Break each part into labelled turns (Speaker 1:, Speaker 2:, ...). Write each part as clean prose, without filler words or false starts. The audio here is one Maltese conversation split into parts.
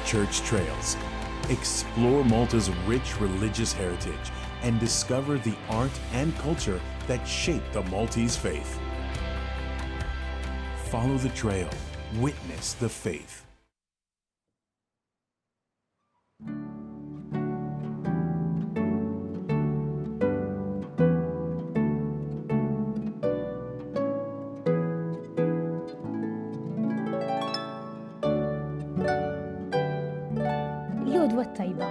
Speaker 1: church trails. Explore Malta's rich religious heritage and discover the art and culture that shape the Maltese faith. Follow the trail. Witness the faith.
Speaker 2: العودوة الطيبة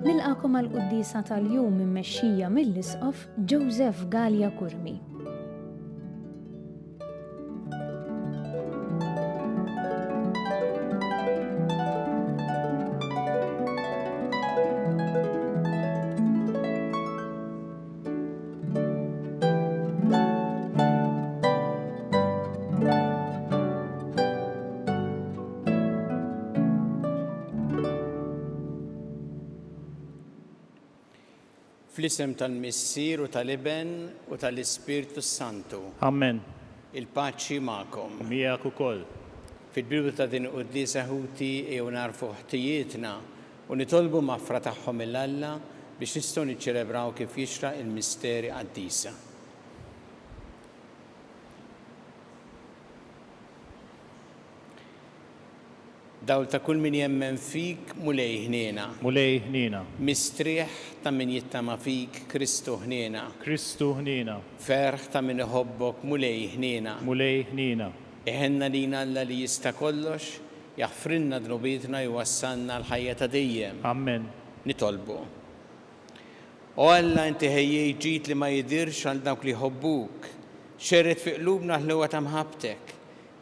Speaker 2: نلقاكم القديسة tal-jum immexxija mill-Isqof Joseph Gallia Kurmi.
Speaker 3: Fl-isem tal-Missier u tal-Iben u tal-Ispirtu Santu.
Speaker 4: Amen.
Speaker 3: Il-paċi ma'kom.
Speaker 4: Miegħek ukoll.
Speaker 3: Fil-bidu ta' din qudiesa ħuti jew narfu ħtijietna u nitolbu maffra tagħhom mill-Alla biex nistgħu niċċelebraw kif jixraq il-misteri qaddisa. Dawl ta' kull min jemmen fik mulej ħniena.
Speaker 4: Mulej ħniena.
Speaker 3: Mistrieħ ta' min jittama fik Kristu ħniena.
Speaker 4: Kristu ħniena.
Speaker 3: Ferħ ta' min iħobbok mulej ħniena.
Speaker 4: Mulej ħniena.
Speaker 3: Iħenna lina Alla li jista' kollox, jaħfrinna dnubietna jwassalna l-ħajja ta' dejjem.
Speaker 4: Amen.
Speaker 3: Nitolbu. O Alla inti ħejjej ġid li ma jidirx għal dawk li jħobbuk. Xerret fi qlubna ħluwa ta' mħabbtek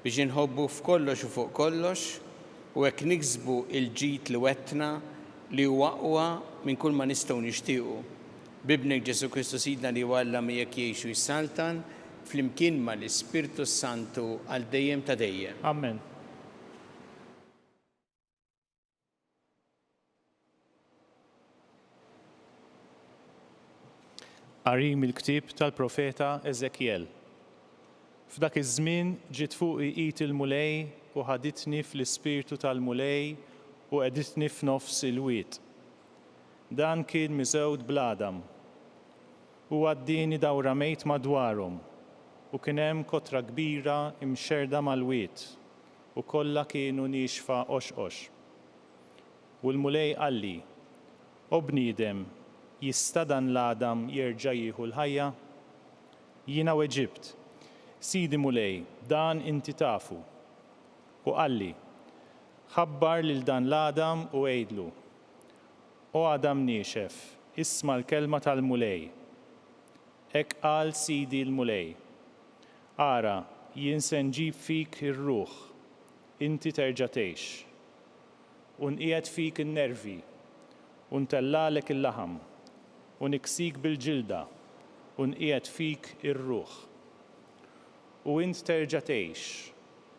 Speaker 3: biex inħobbu f'kollox u fuq kollox u hekk niksbu il-ġid li wettna li huwa aqwa minn kull ma nistgħu nixtiequ. Bibnek Ġesu Kristu Sidna li Alla miegħek jgħixu jsaltan flimkien mal-Ispirtu Santu għal dejjem ta' dejjem.
Speaker 4: Amen. Qarim il-ktieb tal-profeta Eżekjel. F'dak iż-żmien ġiet fuqi id il-mulej u ħaditni fl-ispirtu tal-mulej u qeditni f'nofs il-wied. Dan kien miżewd bl-Adam. U għaddieni dawra mejt madwarhom u kien hemm kotra kbira imxerda mal-wied u kollha kienu nixfa qoxqox. U l-mulej qalli: O bniedem, jista' dan l-Adam jerġa' jieħu l-ħajja? Jiena weġibt: Sidi mulej, dan inti tafu. U qalli: ħabbar lil dan l-Adam u għejdlu: O Adam niexef, isma' l-kelma tal-mulej. Hekk qal Sidi l-mulej: Ara, jien se nġib fik ir-ruħ, inti terġa' tgħix. U nqiegħed fik in-nervi, u ntellalek il-laħam, u niksik bil-ġilda, u nqiegħed fik ir-ruħ. U int terġa' tgħix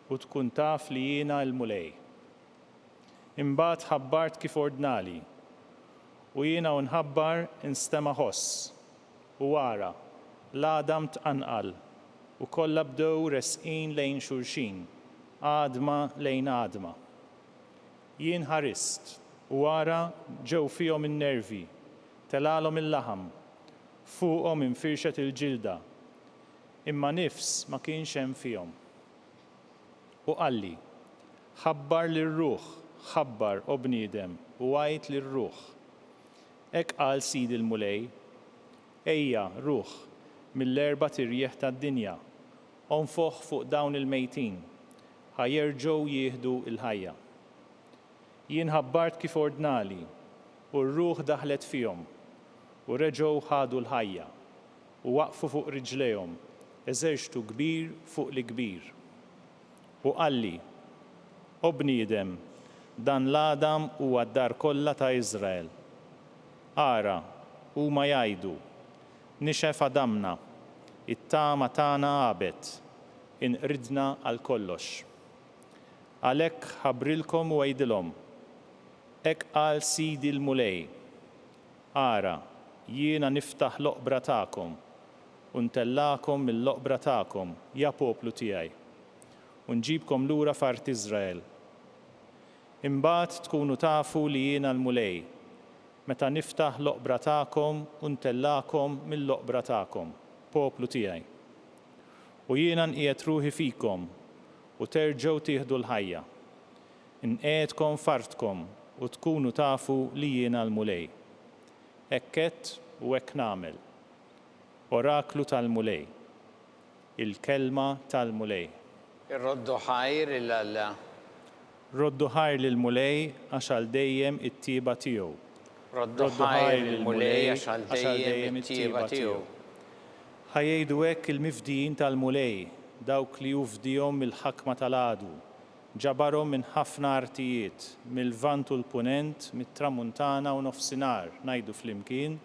Speaker 4: u tkun taf li jiena l-mulej. Imbagħad ħabbart kif ordnali, u jiena nħabbar instema' ħoss, u wara l-Adam tqanqal, u kollha bdew resqin lejn xulxin, għadma lejn għadma. Jien ħarist, u wara ġew fihom in-nervi, telalhom il-laħam, fuqhom infirxet il-ġilda, imma nifs ma kienx hemm fihom. U qalli: ħabbar lir-ruħ, ħabbar o bniedem u għajt lir-ruħ. Hekk qal Sidi l-mulej: Ejja, ruħ, mill-erba' tirjieħ tad-dinja, onfoħ fuq dawn il-mejtin, ħajerġgħu jieħdu l-ħajja. Jien ħabbart kif ordnali, u r-ruħ daħlet fihom, u reġgħu ħadu l-ħajja, u waqfu fuq riġlejhom, eżerċtu kbir fuq li kbir. U qalli: O bniedem, dan l-Adam huwa d-dar kollha ta' Iżrael. Ara, huma jgħidu: nixef Adamna, it-tama tagħna għabet, inqridna għal kollox. Għalhekk ħabbrilkom u għejdilhom: hekk qal Sidi l-mulej: Ara, jiena niftaħ l-oqbra tagħkom u ntellakom mill-oqbra tagħkom, ja poplu tiegħi, u nġibkom lura f'art Iżrael. Imbagħad tkunu tafu li jiena l-mulej, meta niftaħ l-oqbra tagħkom u ntellakom mill-oqbra tagħkom, poplu tiegħi. U jiena nqiegħed ruħi fikom u terġgħu tieħdu l-ħajja. Inqiegħedkom fartkom u tkunu tafu li jiena l-mulej. Hekk għedt u hekk nagħmel. Oraklu tal-mulej. Il-kelma tal-mulej.
Speaker 3: Irroddu ħajr il-Alla.
Speaker 4: Roddu ħajr lill-mulej għax għal dejjem it-tieba tiegħu.
Speaker 3: Roddu ħajr il-mulej għax għal dejjem it-tieba tiegħu.
Speaker 4: Ħajjgħidu hekk il-mifdijin tal-mulej, dawk li jufdihom mill-ħakma tal-għadu, ġabarhom minn ħafna artijiet, mill-vant u l-punent, mit-tramuntana u nofsinhar, ngħidu flimkien,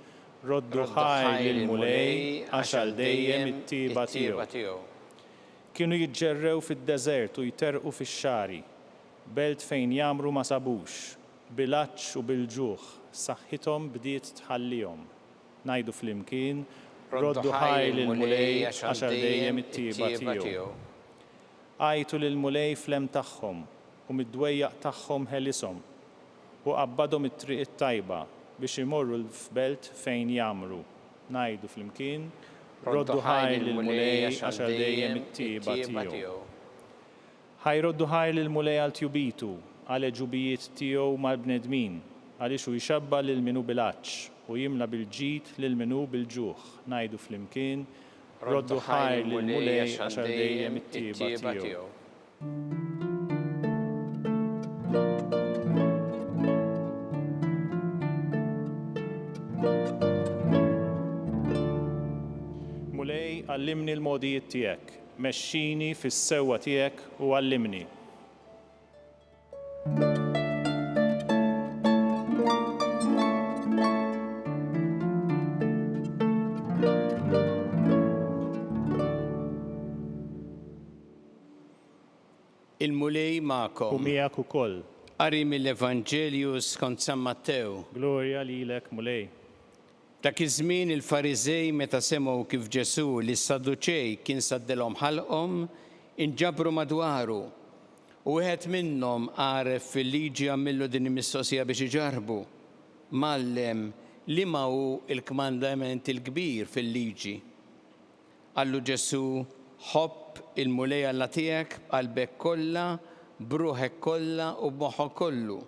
Speaker 4: roddu ħajr lill-mulej għax għal dejjem it-tieba tiegħu. Kienu jiġġerrew fid-deżert u jterqu fix-xari, belt fejn jamru ma sabux, bil-għaġġ u bil-ġuħ, saħħithom bdiet tħallihom. Ngħidu flimkien, roddu ħajr lill-mulej għax għal dejjem it-tieba tiegħu. Għajtu lill-mulej flem tagħhom u mid-dwejjaq tagħhom ħelishom u qabbadhom it-triq it-tajba biex imorru f'belt fejn jamru. Ngħidu flimkien, roddu ħajr lill-mulej għax għal dejjem it-tieba tiegħu. Ħajroddu ħajr lill-mulej għal tjubitu, għal ġubijiet tiegħu mal-bnedmin, għaliex hu jxabba lil minu bil-għaġġ u jimla bil-ġid lil minu bil-ġuħ. Ngħidu flimkien, roddu ħajr lill-mulej għax għal dejjem it-tieba tiegħu. Mulej, għallimni l-modijiet tiegħek, mexxini fis-sewwa tiegħek u għallimni.
Speaker 3: Il-mulej
Speaker 4: U
Speaker 3: ma'kom.
Speaker 4: miegħek ukoll.
Speaker 3: Qari mill-Evanġelju skont San Mattew.
Speaker 4: Glorja lilek, mulej.
Speaker 3: Dak iż-żmien il-Fariżej meta semgħu kif Ġesu li s-Sadduċej kien saddilhom ħalqhom, inġabru madwaru. U wieħed minnhom għaref fil-liġi għamillu din il-mistoqsija biex iġarbu. Mallem, liema hu il-kmandament il-kbir fil-liġi. Qallu Ġesu, ħobb il-mulej Alla tiegħek b'qalbek kollha, b'ruħek kollha u b'moħħok kollu.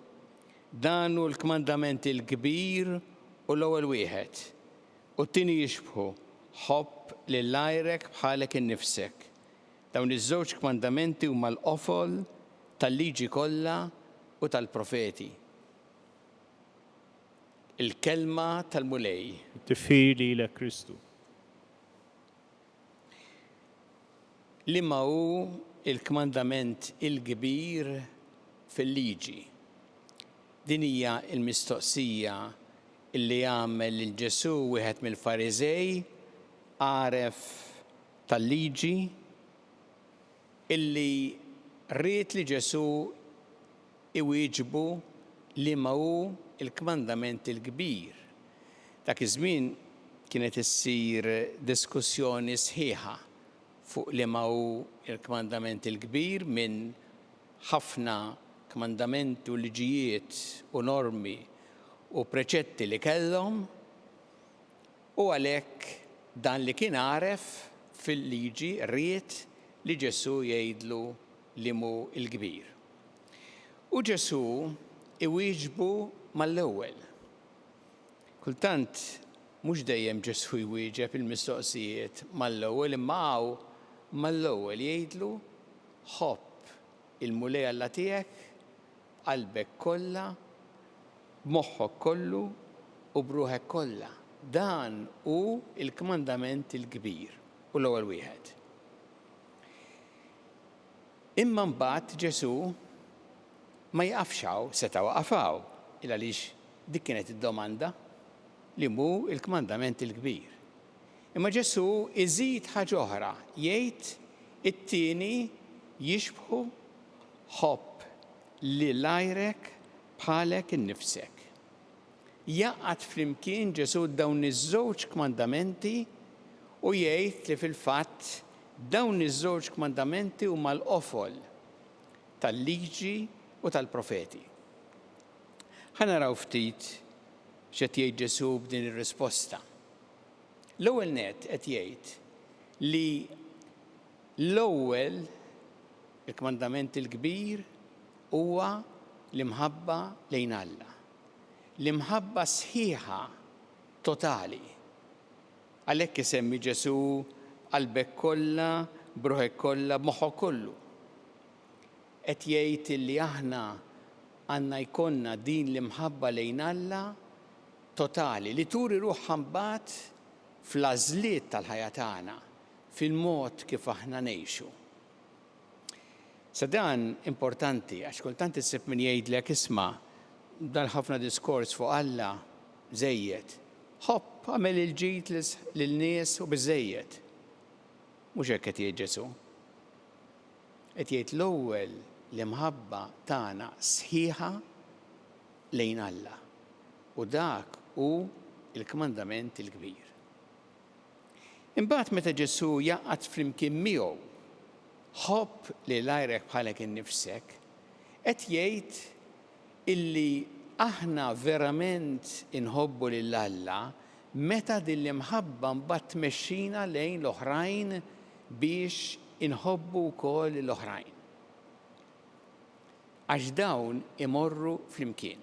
Speaker 3: Dan hu l-kmandament il-kbir u l-ewwel wieħed. U t-tieni jixbħu, ħobb lil għajrek bħalek innifsek. Dawn iż-żewġ kmandamenti huma l-qofol tal-liġi kollha u tal-profeti. Il-kelma tal-mulej.
Speaker 4: Tifir lilek Kristu.
Speaker 3: Liema hu il-kmandament il-kbir fil-liġi. Din hija l-mistoqsija illi għamel lil Ġesu wieħed mill-Fariżej għaref tal-liġi illi ried li Ġesu iwieġbu liema hu il-kmandament il-kbir. Dak iż-żmien kienet issir diskussjoni sħiħa fuq liema hu il-kmandament il-kbir minn ħafna kmandamenti u liġijiet u normi u preċetti li kellhom u għalhekk dan li kien għaref fil-liġi ried li Ġesu jgħidlu li hu l-kbir. U Ġesu iwieġbu mal-ewwel. Kultant mhux dejjem Ġesu jwieġeb il-mistoqsijiet mal-ewwel imma mal-ewwel jgħidlu ħobb il-mulej Alla tiegħek qalbek kollha, b'moħħok kollu u b'ruħek kollha. Dan hu il-kmandament il-kbir u l-ewwel wieħed. Imma mbagħad Ġesu ma jaqafx seta' waqafaw il għaliex dik kienet id-domanda li hu il-kmandament il-kbir. Imma Ġesu iżid ħaġa oħra, jgħid it-tieni jixbħu ħobb lil għajrek bħalek innifsek. Jaqgħad flimkien Ġesu dawn iż-żewġ kmandamenti u jgħid li fil-fatt dawn iż-żewġ kmandamenti huma l-qofol tal-liġi u tal-profeti. Ħanaraw ftit x'qed jgħid Ġesu b'din ir-risposta. L-ewwel nett qed jgħid li l-ewwel il-kmandament il-kbir huwa l-imħabba lejn Alla. L-imħabba sħiħa totali. Għalhekk isemmi Ġesu qalbek kollha, bruħek kollha, b'moħħok kollu. Qed jgħid li aħna għandna jkollna din l-imħabba lejn Alla totali li turi ruħha mbagħad fl-għażliet tal-ħajja tagħna, fil-mod kif aħna ngħixu. Sa dan importanti għax kultant issib min jgħidlek isma' dan ħafna diskors fuq Alla żejjed. Ħobb għamel il-ġid lil-nies u biżejjed. Mhux hekk qed jgħid Ġesu. Qed jgħid l-ewwel l-imħabba tagħna sħiħa lejn Alla. U dak hu il-kmandament il-kbir. Imbagħad meta Ġesu jaqgħad flimkien miegħu ħobb li lajrek bħalek innifsek, qed jgħid illi aħna verament inħobbu lil Alla meta din l-imħabba mbagħad tmexxina lejn l-oħrajn biex inħobbu wkoll l-oħrajn. Għax dawn imorru flimkien.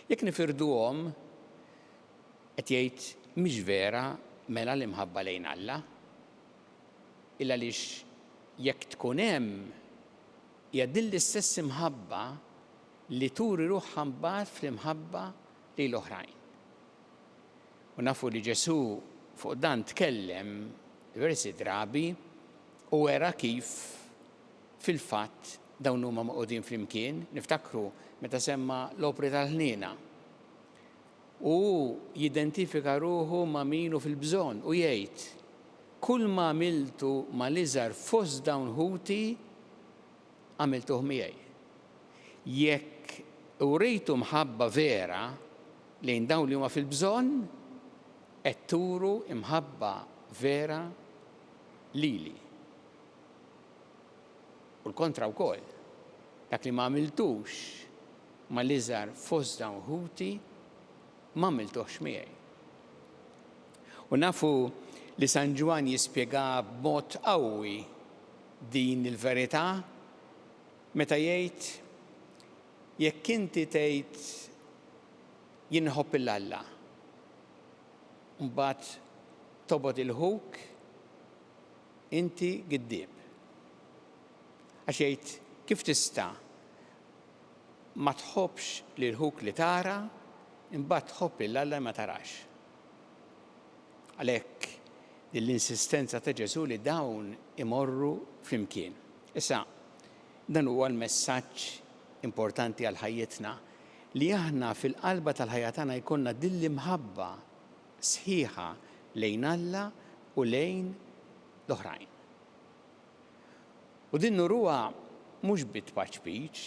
Speaker 3: Jekk nifirduhom qed jgħid mhix vera mela l-imħabba lejn Alla, illa għaliex jekk tkun hemm hija din l-istess imħabba li turi ruħha mbagħad fl-imħabba lejn l-oħrajn. U nafu li Ġesu fuq dan tkellem diversi drabi u wera kif fil-fatt dawn huma maqudin flimkien, niftakru meta semma l-opri tal-ħniena. U jidentifika ruħu ma' minu fil-bżonn u jgħid kull ma għamiltu ma' l-iżgħar fost dawn ħuti għamiltuh miegħi. Jekk urejtu mħabba vera lejn dawn li huma fil-bżonn, qed turu imħabba vera lili. U l-kontra wkoll, dak li ma għamiltux ma l-iżgħar fost dawn ħuti ma għamiltuhx miegħi. U nafu li San Ġwan jispjega b'mod qawwi din il-verità meta jgħid jekk inti tgħid jien inħobb il-Alla, mbagħad tobgħod il-ħuk inti giddieb. Għax jgħid kif tista' ma tħobbx lil ħuk li tara imbagħad tħobb il-Alla ma tarax. Għalhekk din l-insistenza ta' Ġesu li dawn imorru flimkien. Issa, dan huwa l-messaġġ importanti għal ħajjitna li aħna fil-qalba tal-ħajja tagħna jkollna din l-imħabba sħiħa lejn Alla u lejn l-oħrajn. U din nuruha mhux bit-tpaċpiċ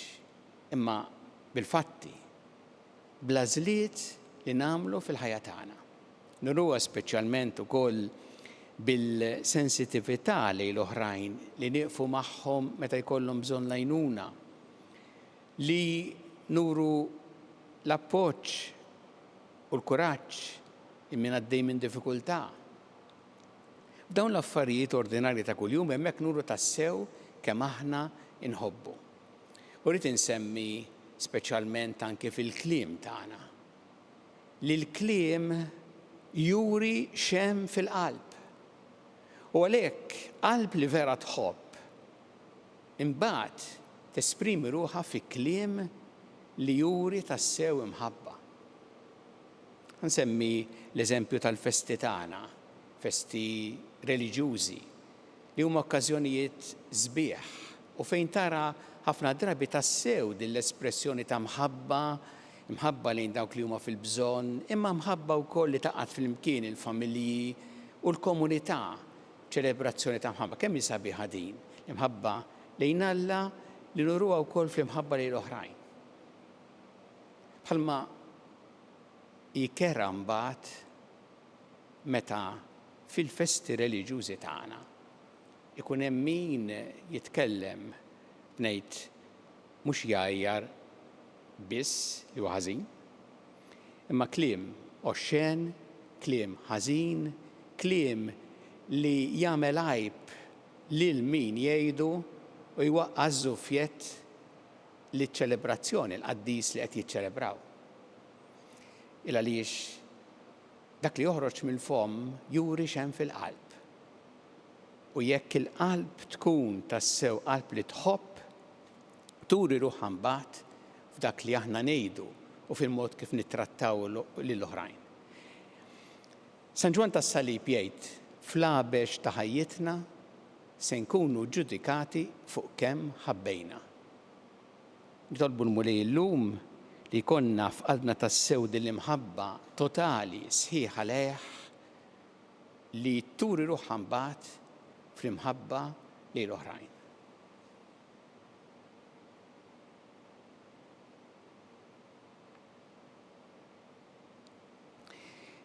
Speaker 3: imma bil-fatti, bl-għażliet li nagħmlu fil-ħajja tagħna. Nuruha speċjalment ukoll bil-sensitività lejn l-oħrajn li nieqfu magħhom meta jkollhom bżonn għajnuna, li nuru l-appoġġ u l-kuraġġ min għaddej minn diffikultà. Dawn l-affarijiet ordinarji ta' kuljum hemmhekk nuru tassew kemm aħna inħobbu. U rrid insemmi speċjalment anke fil-kliem tagħna. Li l-kliem juri xemm fil-qalb. U għalhekk qalb li vera tħobb imbagħad tesprimi ruħha fi kliem li juri tassew imħabba. Nsemmi l-eżempju tal-festi tagħna, festi reliġjużi li huma okkażjonijiet sbieħ u fejn tara ħafna drabi tassew din l-espressjoni ta' mħabba lejn dawk li huma fil-bżonn, imma mħabba wkoll li taqgħod flimkien il-familji u l-komunità, ċelebrazzjoni ta' mħabba. Kemm sabiħa din? Imħabba lejn Alla li nuruha wkoll fl-imħabba lejn l-oħrajn. Bħalma jikera mbagħad meta fil-festi reliġjużi tagħna ikun hemm min jitkellem ngħid mhux jgħajjar biss li huwa ħażin, imma kliem oxxen, kliem ħażin, kliem li jagħmel għajb lil min jgħidu u jwaqqażu fjett li ċelebrazzjoni l-qaddis li qed jiċċelebraw. Il għaliex dak li joħroġ mill-fom juri x'hemm fil-qalb. U jekk il-qalb tkun tassew qalb li tħobb, turi ruħha mbagħad f'dak li aħna ngħidu u fil-mod kif nittrattaw lill-oħrajn. San Ġwan tas-Salib jgħid fl-għabex ta' ħajjitna se nkunu ġudikati fuq kemm ħabbejna. Nitolbu l-mulej llum li jkollna f'qalbna tassew din l-imħabba totali sħiħa leħ li turi ruħha mbagħad fl-imħabba lejn l-oħrajn.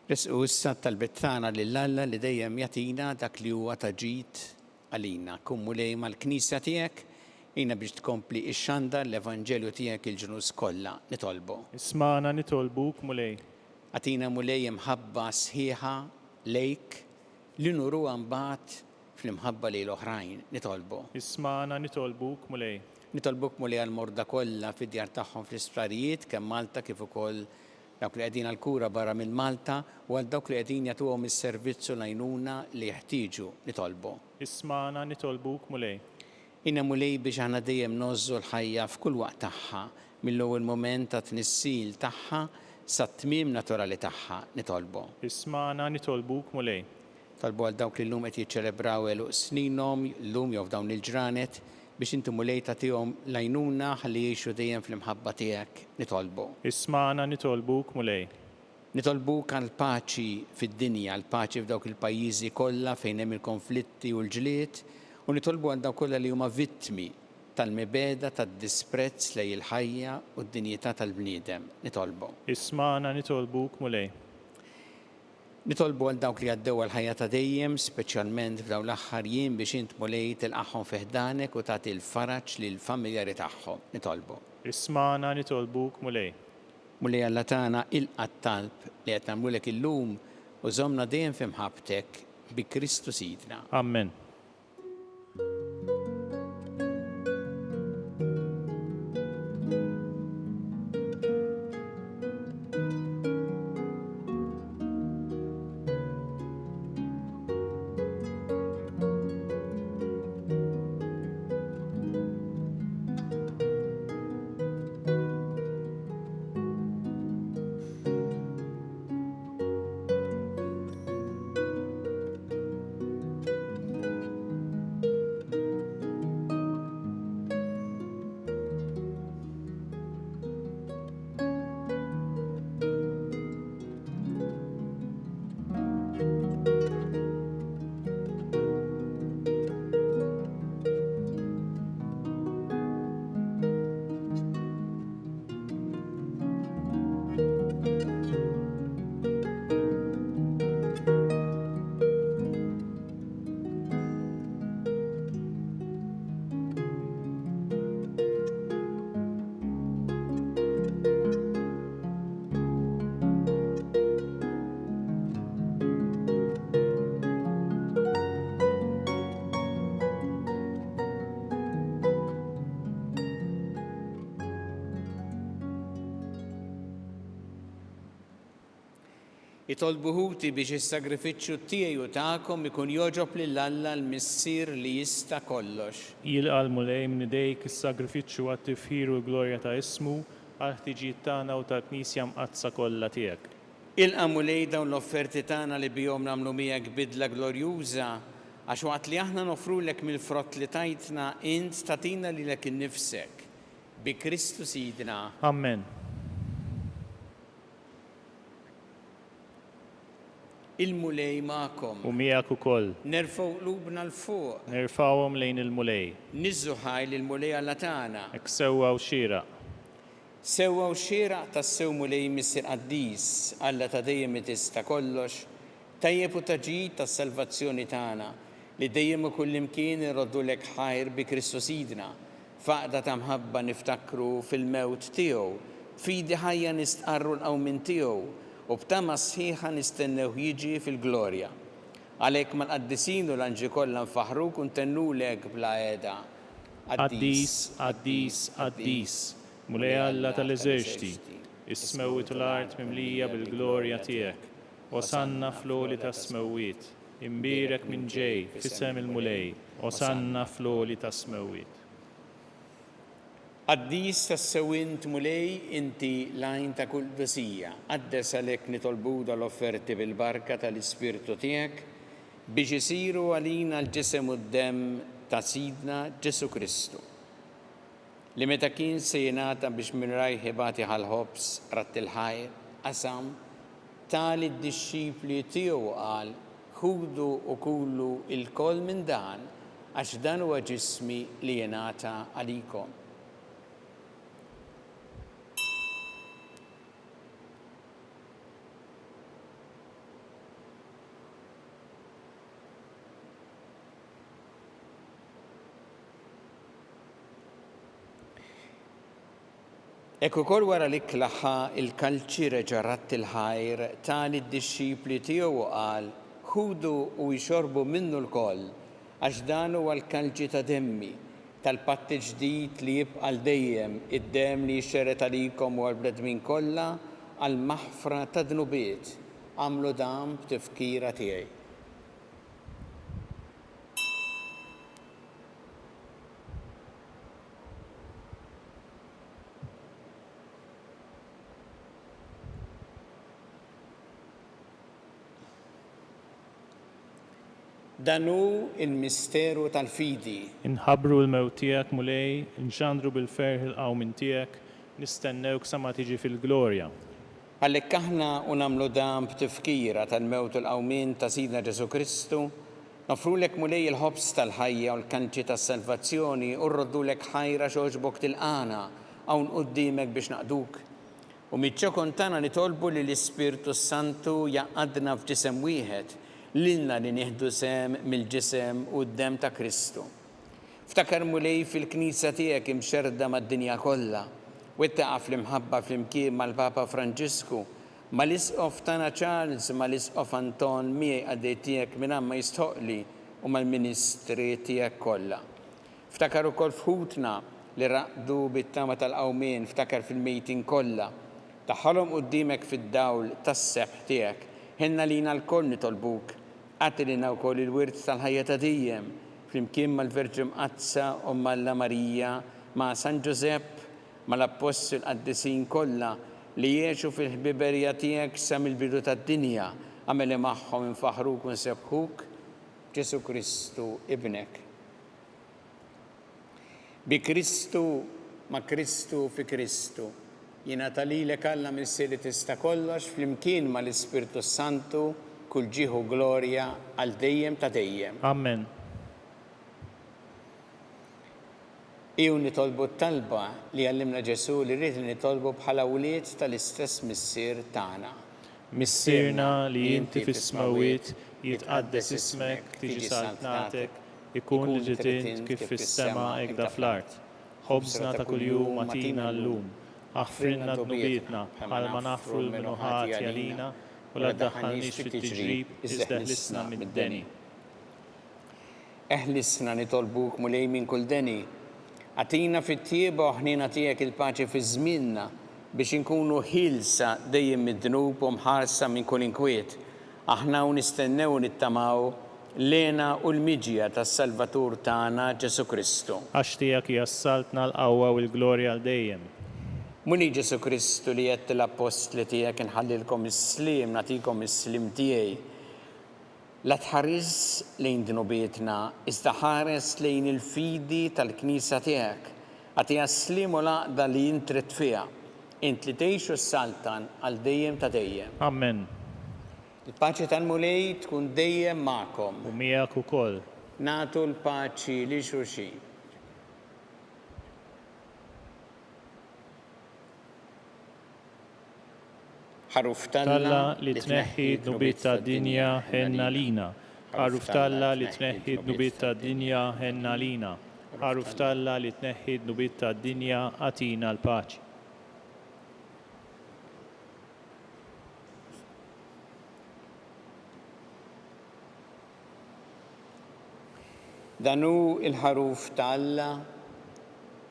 Speaker 3: Resqu issa talbet tagħna lill-Alla li dejjem jagħtina dak li huwa ta' ġid għalina. Kun mulej mal-Knisja tiegħek jina biex tkompli ix-xandar l-Evanġelju tiegħek il-ġnus kollha nitolbu.
Speaker 4: Ismana nitolbuk mulej.
Speaker 3: Għatina mulej imħabba sħiħa lejk li nuruha mbagħad fl-imħabba lejn l-oħrajn nitolbu.
Speaker 4: Ismana nitolbuk mulej.
Speaker 3: Nitolbuk mulej għal-morda kollha fid-djar tagħhom fl-isptarijiet kemm Malta kif ukoll dawk li qegħdin għall-kura barra minn Malta u għal dawk li qegħdin jagħtuhom is-servizz u l-għajnuna li jeħtieġu nitolbu.
Speaker 4: Ismana nitolbuk mulej.
Speaker 3: Inna mulej biex aħna dejjem nożżu l-ħajja f'kull waqt tagħha mill-ewwel mument ta' tnissil tagħha sa tmiem naturali tagħha nitolbu.
Speaker 4: Ismana nitolbuk mulej.
Speaker 3: Talbu għal dawk li llum qed jiċċelebraw eluq sninhom llum jew f'dawn il-ġranet biex inti mulej tagħtihom l-għajnuna ħalli jgħixu dejjem fl-imħabba tiegħek nitolbu.
Speaker 4: Ismana nitolbuk mulej.
Speaker 3: Nitolbuk għal paċi fid-dinja, għal paċi f'dawk il-pajjiżi kollha fejn hemm il-konflitti u l-ġlied u nitolbu għal dawk kollha li huma vittmi tal-mibeda tad-disprezz lejn il-ħajja u d-dinjità tal-bniedem nitolbu.
Speaker 4: Ismana nitolbuk mulej.
Speaker 3: Nitolbu għal dawk li għaddew għal-ħajja ta' dejjem, speċjalment f'dawn l-aħħar jiem biex int mulej tilqahom fiħdanek u tagħti l-faraġ lill-familjari tagħhom nitolbu.
Speaker 4: Ismana nitolbuk mulej.
Speaker 3: Mulej Alla tagħna ilqa' talb li qed nagħmlulek illum u żommna dejjem f'imħabbtek bi Kristu Sidna.
Speaker 4: Amen.
Speaker 3: Itolbu ħuti biex is-sagrifiċċju tiegħi u tagħkom ikun joġob lill-Alla l-Missier li jista' kollox.
Speaker 4: Jilqa' l-mulej minn idejk is-sagrifiċċju għat-tifħir u l-glorja ta' ismu għal ħtiġijiet tagħna u tal-Knisja mqazza kollha tiegħek.
Speaker 3: Ilqa' mulej dawn l-offerti tagħna li bihom nagħmlu miegħek bidla glorjuża għax waqt li aħna nofrulek mill-frott li tajtna int tagħtina lilek innifsek bi Kristu Sidna.
Speaker 4: Amen.
Speaker 3: Il-mulej magħkom.
Speaker 4: U miegħek ukoll.
Speaker 3: Nerfgħu qlubna l-fuq.
Speaker 4: Nerfawhom lejn il-mulej.
Speaker 3: Niżżu ħaj lill-mulej Alla tagħna.
Speaker 4: Hekk sewwa u xieraq.
Speaker 3: Sewwa u xieraq tas-sew mulej Missier Qaddis Alla ta' dejjem tista' kollox, tajjeb u taġid tas-salvazzjoni tagħna li dejjem u kullimkien irroddulek ħajr bi Kristu Sidna, faqda ta' mħabba niftakru fil-mewt tiegħu fidi ħajja nistqarru l-qawmin tiegħu u b'tama sħiħa nistennew jiġi fil-glorja. Għalhekk mal-qaddisin u l-anġi kollha nfaħruk u ntennulek bla għeda.
Speaker 4: Qaddis, qaddis, qaddis, mulej Alla tal-eżerċiti, is-smewwiet u l-art mimlija bil-glorja tiegħek. Osanna fl-għoli tas-smewwiet, imbirek minn ġej f'isem il-mulej, osanna fl-għoli tas-smewwiet.
Speaker 3: Qaddis tas-sewwint mulej inti lajn ta' kull dosija, qaddes għalhekk nitolbu dal-offerti bil-barka tal-Ispirtu tiegħek biex isiru għalina l-ġisem u d-demm ta' Sidna Ġesu Kristu. Li meta kien se jingħata biex minn rajh ibati ħal-ħobs rat il-ħajr, qasam tali d-disċipli tiegħu qal ħudu u kullu il-koll minn dan għax dan huwa ġismi li jingħata għalikom. Ekku kol wara li klaħħa il-kalċi reġa' ratt il-ħajr tali d-disċipli tiegħu qal ħudu u jxorbu minnu l-koll għax dan huwa l-kalċi ta' demmi tal-patt ġdid li jibqa' dejjem id-demm li jxerret għalikom u għall-bnedmin kollha għal maħfra ta' dnubiet. Għamlu dan b'tifkira tiegħi. Danu il-misteru tal-fidi.
Speaker 4: Inħabru l-mewt tiegħek mulej, nġandru bil-ferħ il-qawmin tiegħek, nistennewk sa ma tiġi fil-glorja.
Speaker 3: Għalhekk aħna u nagħmlu dan b'tifkira tal-mewt u l-qawmin ta' Sidna Ġesu Kristu, nofrulek mulej il-ħobs tal-ħajja u l-kanċi tas-salvazzjoni u rroddulek ħajra xogħġbok tilqana hawn quddiemek biex naqduk. U miċ-ċokon tagħna nitolbu li l-Ispirtu Santu jaqadna f'ġisem wieħed lilna li nieħdu sem mill-ġisem u d-dem ta' Kristu. Ftakar mulej fil-Knisja tiegħek imxerda mad-dinja kollha, wettaqa' fl-imħabba fl-imkien mal-Papa Franġisku, mal-Isqof tagħna Charles, mal-Isqof Anton miegħi għaddej tiegħek minn ma jistħoqli u mal-Ministri tiegħek kollha. Ftakar ukoll f'ħutna li raqdu bit-tama tal-qawmien, ftakar fil-mejtin kollha, taħħolhom quddiemek fid-dawl tas-seħħ tiegħek. Ħenna lina l-koll nitolbuk, għatilina wkoll il-wirt tal-ħajja ta' dejjem, flimkien mal-Verġi Mqazza u Malla Marija, ma' San Ġusepp, mal-Apostol qaddisin kollha li jgħixu fil-ħbiberja tiegħek sa mill-bidu tad-dinja, għamel magħhom infaħruk u nsebħuk Ġesu Kristu ibnek. Bi Kristu, ma' Kristu fi Kristu, jingħata lilek Alla missieri tista' kollox flimkien mal-Ispirtu Santu kull ġieħu glorja għal dejjem ta' dejjem.
Speaker 4: Amen.
Speaker 3: Iju nitolbu t-talba li għallimna Ġesu li rrid li nitolbu bħala wlied tal-istess missier tagħna.
Speaker 4: Missierna li inti fis-smawiet jitqaddes ismek, tiġi saltnatek, ikun li ġitint kif fis-sema hekk da fl-art. Ħobżna ta' kuljum atina llum, aħfrinna dnubietna bħal ma naħfru l-minuħat jalina u la ddaħħalniex fit-tiġrib iżda ħlisna mid-deni.
Speaker 3: Eħlisna nitolbuk mulej minn kull deni. Għatina fit-tieba u ħnina tiegħek il-paċi fi żmienna biex inkunu ħilsa dejjem mid-dnub u mħarsa minn kull inkwiet. Aħna u nistennew nittamaw lena u l-miġja tas-Salvatur tagħna Ġesu Kristu.
Speaker 4: Għax tiegħek hija s-saltna l-qawwa u l-glorja għal dejjem.
Speaker 3: Muni Ġesu Kristu li jett l-apostli tiegħek inħallilkom is-slim, nagħtikom is-slim tiegħi. La tħares lejn dnubietna, iżda ħares lejn il-fidi tal-Knisja tiegħek. Għatija slim u laqda li jintret fiha. Int li tgħixu s-saltan għal dejjem ta' dejjem.
Speaker 4: Amen.
Speaker 3: Il-paċi tal-mulej tkun dejjem magħkom.
Speaker 4: U miegħek ukoll.
Speaker 3: Nagħtu l-paċi li xulxin. Ħaruf Talla
Speaker 4: li tneħħi dnubiet tad-dinja ħenna lina. Ħaruf Talla li tneħħi dnubiet tad-dinja ħenna lina. Ħaruf Talla li tneħħi dnubiet tad-dinja atina l-paċi.
Speaker 3: Dan hu il-ħaruf ta' Alla,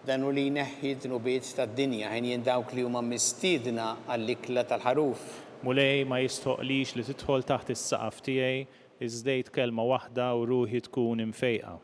Speaker 3: dan hu li jneħħi d-dnubiet tad-dinja ħin dawk li huma mistiedna għall-ikla tal-ħaruf.
Speaker 4: Mulej ma jistoqlix li tidħol taħt is-saqaf tiegħi iżdejt kelma waħda u ruħi tkun imfejqa.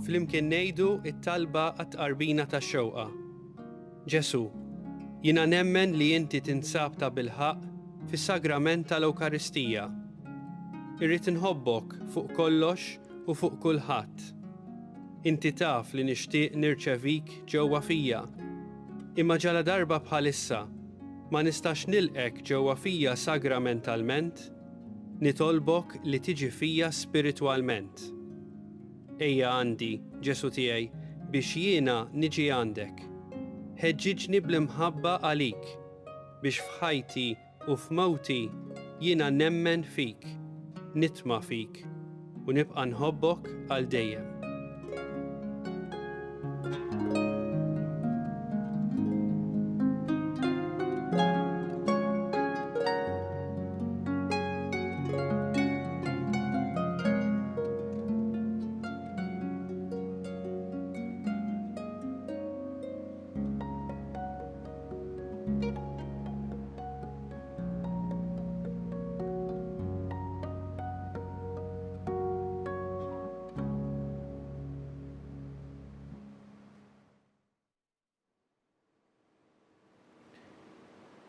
Speaker 5: Flimkien ngħidu it-talba għat-qarbina tax-xewqa. Ġesu, jiena nemmen li inti tinsab ta' bilħaq fis-sagrament tal-Ewkaristija. Irrid inħobbok fuq kollox u fuq kulħadd. Inti taf li nixtieq nirċevik ġewwa fija. Imma ġala darba bħalissa ma nistax nilqek ġewwa fija sagramentalment, nitolbok li tiġi fija spiritwalment. Ejja għandi, Ġesu tiegħi, biex jiena niġi għandek. Ħeġġiġni bl-imħabba għalik, biex f'ħajti u f'mawti jiena nemmen fik, nitma' fik u nibqa' nħobbok għal dejjem.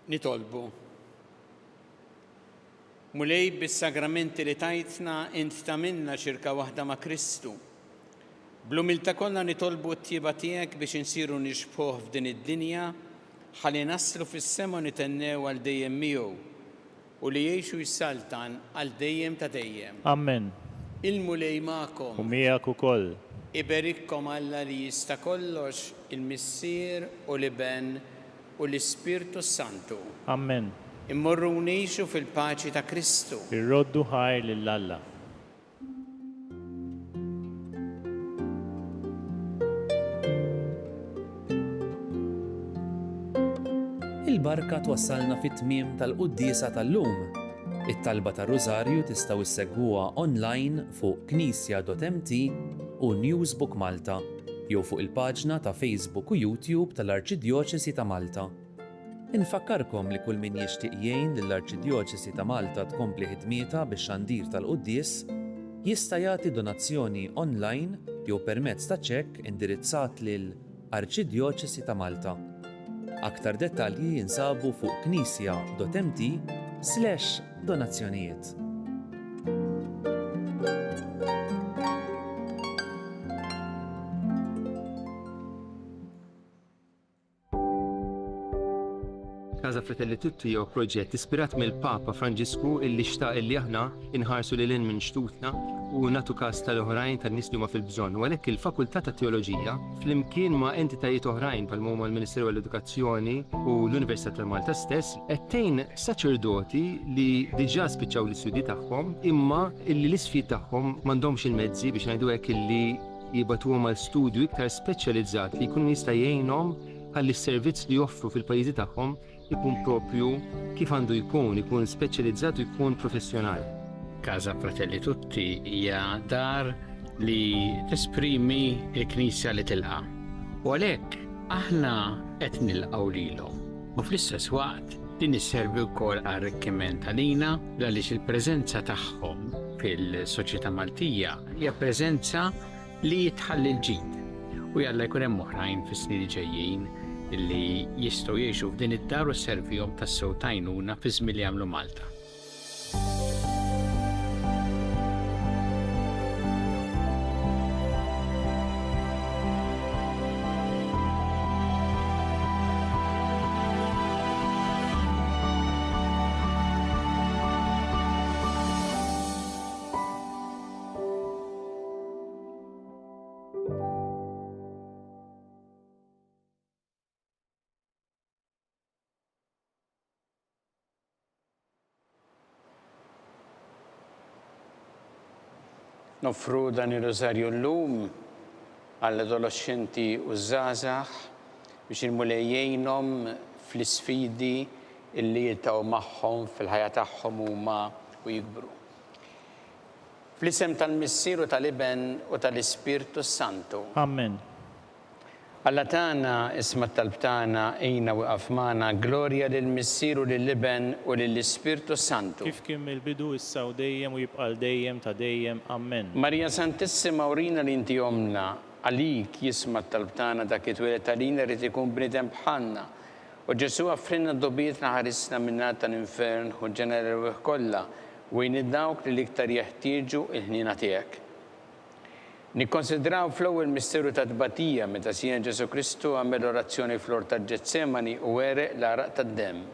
Speaker 3: Nitolbu. Mulej bis-sagramenti li tajtna int tamilna xirka waħda ma' Kristu. Bl-umilta kollha nitolbu t-tjieba tiegħek biex insiru nixbħuh f'din id-dinja ħalli naslu fis-sema nitennew għal dejjem miegħu u li jgħixu jissaltan għal dejjem ta' dejjem.
Speaker 4: Amen.
Speaker 3: Il-mulej magħkom.
Speaker 4: U miegħek ukoll.
Speaker 3: Iberikkom Alla li jista' kollox il-Missier u l-Iben u l-Ispirtu Santu.
Speaker 4: Amen.
Speaker 3: Immorru ngħixu fil-paċi ta' Kristu.
Speaker 4: Irroddu ħajr lill-Alla.
Speaker 6: Il-barka twassalna fit-tmiem tal-Quddiesa tal-lum. It-talba tar-Rużarju tistgħu issegwuha online fuq knisja.mt u Newsbook Malta jew fuq il-paġna ta' Facebook u YouTube tal-Arċidjoċesi ta' Malta. Infakkarkom li kull min jixtieq jgħin lill-Arċidjoċesi ta' Malta tkompli ħidmietha bix-xandir tal-Quddies jista' jagħti donazzjoni online jew permezz ta' ċekk indirizzat lil Arċidjoċesi ta' Malta. Aktar dettalji jinsabu fuq knisja.mt/donazzjonijiet.
Speaker 7: Casa Fratelli Tutti jew proġett ispirat mill-Papa Franġisku illi xtaq illi aħna inħarsu lil minn xtutna u nagħtu każ tal-oħrajn tan-nies li huma fil-bżonn. U għalhekk il-Fakultà ta' Teoloġija flimkien ma' entitajiet oħrajn bħal huma l-Ministeru għall-Edukazzjoni u l-Università ta' Malta stess qed tgħin saċerdoti li diġà spiċċaw l-istudji tagħhom imma illi l-isfid tagħhom m'għandhomx il-mezzi biex ngħidu hekk illi jibgħatuhom għal studju iktar speċjalizzat li jkun jista' jgħinhom ħalli s-servizz li joffru fil-pajjiżi tagħhom ikun propju kif għandu ikun speċjalizzat u jkun professjonali.
Speaker 8: Casa Fratelli Tutti hija dar li tesprimi l-Knisja li tilqa'. U għalhekk aħna qed nilqgħu lilhom. U fl-istess waqt din isservi wkoll għar-arricchiment għalina għaliex il-preżenza tagħhom fil-soċjetà Maltija hija preżenza li jitħalli l-ġid. U jalla jkun hemm oħrajn fis-snin li ġejjin li jistgħu jgħixu f'din id-dar u sservihom tas-sew tajnuna fi żmien li jagħmlu Malta.
Speaker 3: Nofru dan ir-rożarju llum għall-adolescenti u żgħażagħ biex il-mulejjejnhom fl-isfidi illi jiltaqgħu magħhom fil-ħajja tagħhom huma u jikbru. Fl-isem tal-Missieru tal-Iben u tal-Ispirtu Santu.
Speaker 4: Amen.
Speaker 3: Alla tagħna isma' talb tagħna ejna waqaf magħna glorja lill-Missieru lill-Iben u lill-Ispirtu Santu.
Speaker 4: Kif kien mill-bidu issa u dejjem u jibqa' dejjem ta' dejjem. Amen.
Speaker 3: Marija Santissima urina li inti omna, għalik jisma' talb tagħna dak it-twieled għalina rid ikun bniedem bħalna. U Ġesu għaffrinna d-dobietna ħarisna minnat tal-infern u ġeneru kollha u dawk li l-iktar jeħtieġu il-ħnina tiegħek. Nikkonsidraw fl-ewwel misteru ta' tbatija meta sien Ġesu Kristu għamel orazzjoni fl-ort ta' Ġetsemani u wereq l-araq tad-demm.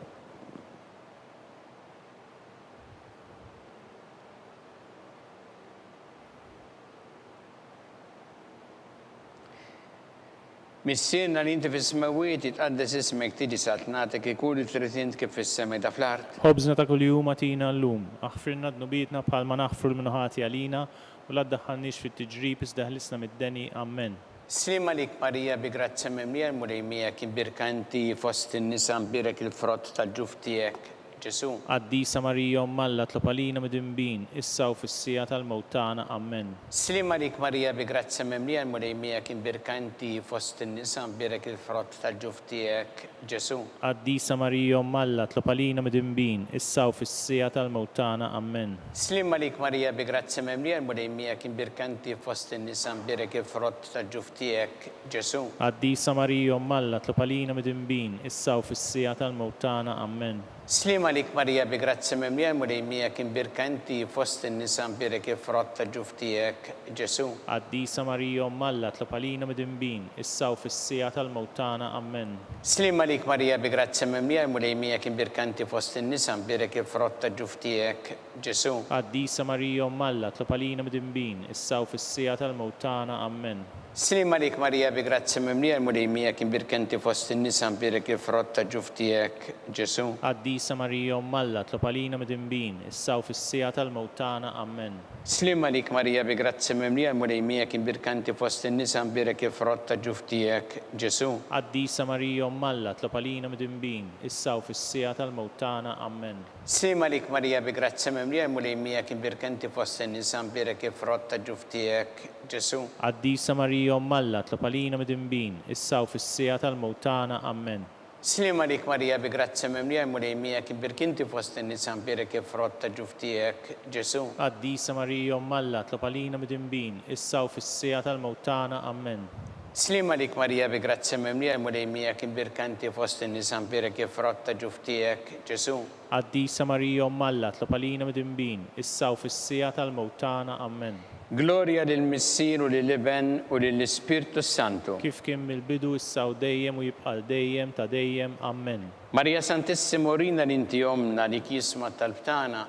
Speaker 3: Missierna li inti fis-smawiet jitqaddes ismek tiġi satnatek ikun li trid int kif fis-sema ta' fl-art.
Speaker 4: Ħobżna ta' kuljum atina llum, aħfirna d-nubietna bħalma naħfru l-minuħati għalina u la ddaħħalniex fit-tiġrib iżda ħlisna mid-deni. Amen.
Speaker 3: Slima lik Marija bi grazza mimlija mulejmija kien birkanti fost in-nisa mbirek il-frott tal-ġuf tiegħek Ġesu.
Speaker 4: Qaddisa Marija Alla tlob għalina mid-imbin, issa u fis-sija tal-mewt tagħna. Amen.
Speaker 3: Slima lik Marija bi grazza mimlija mulejmija kien birkanti fost in-nisa mbirek il-frott tal-ġuf tiegħek Ġesu.
Speaker 4: Qaddisa Marija Alla tlob għalina mid-imbin, issa u fis-sija tal-mewt tagħna. Amen.
Speaker 3: Slima lik Marija bi grazza mimlija mulejmija kien birkanti fost in-nisa mbirek il-frott tal-ġuf tiegħek Ġesu.
Speaker 4: Qaddisa Marija Alla tlob għalina mid-imbin, issa u fis-sija tal-mewt tagħna. Amen.
Speaker 3: Slima lik Marija bi grazza mimlija mulejmija kien birkanti fost in-nisa mbirek il-frott tal-ġuf tiegħek Ġesu.
Speaker 4: Qaddisa Marija Alla tlob għalina mid-imbin, issa u fis-sija tal-mewt tagħna. Amen.
Speaker 3: Slima lik Marija bi grazza mimlija mulejmija kien birkanti fost in-nisa mbirek il-frott tal-ġuf tiegħek Ġesu.
Speaker 4: Qaddisa Marija Alla tlob għalina mid-imbin, issa u fis-sija tal-mewt tagħna. Amen.
Speaker 3: Slima lik Marija bi grazza mimlija mulejmija kien birkanti fost in-nisa mbirek il-frott tal-ġuf tiegħek Ġesu.
Speaker 4: Qaddisa Marija Alla tlob għalina mid-imbin, issa u fis-sija tal-mewt tagħna. Amen.
Speaker 3: Slima lik Marija bi grazza mimlija mulejmija kien birkanti fost in-nisa mbirek il-frott tal-ġuf tiegħek Ġesu.
Speaker 4: Qaddisa Marija Alla tlob għalina mid-imbin, issa u fis-sija tal-mewt tagħna. Amen.
Speaker 3: Slima lik Marija bi grazza mimlija mulejmija kien birkanti fost in-nisa mbirek il-frott tal-ġuf tiegħek Ġesu.
Speaker 4: Qaddisa Marija Alla tlob għalina mid-imbin, issa u fis-sija tal-mewt tagħna. Amen.
Speaker 3: Slima lik Marija bi grazza mimlija mulejmija kien birkanti fost in-nisa mbirek il-frott tal-ġuf tiegħek Ġesu.
Speaker 4: Qaddisa Marija Alla tlob għalina mid-imbin, issa u fis-sija tal-mewt tagħna. Amen.
Speaker 3: Slima lik Marija bi grazza mimlija mulejmija kien birkanti fost in-nisa mbirek il-frott tal-ġuf tiegħek Ġesu.
Speaker 4: Qaddisa Marija Alla tlob għalina mid-imbin, issa u fis-sija tal-mewt tagħna. Amen.
Speaker 3: Glorja lill-Missieru lill-Iben u lill-Ispirtu Santu.
Speaker 4: Kif kien mill-bidu issa u dejjem u jibqa' dejjem ta' dejjem. Amen.
Speaker 3: Marija Santissima urina li inti omna li jisma' talb tagħna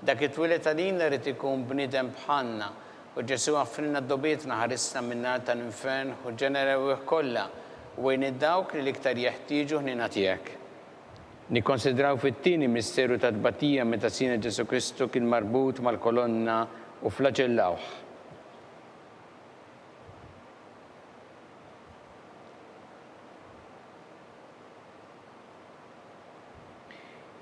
Speaker 3: dak it-twieled għalina rid ikun bniedem bħalna u Ġesu għaffrinna d-dobietna ħarisna min-nar tal-infern u ġeneru kollha u dawk li l-iktar jeħtieġu ħnina tiegħek. Nikkonsidraw fit-tieni misteru ta' tbatija meta sien Ġesu Kristu kien marbut mal-kolonna u flaġellawh.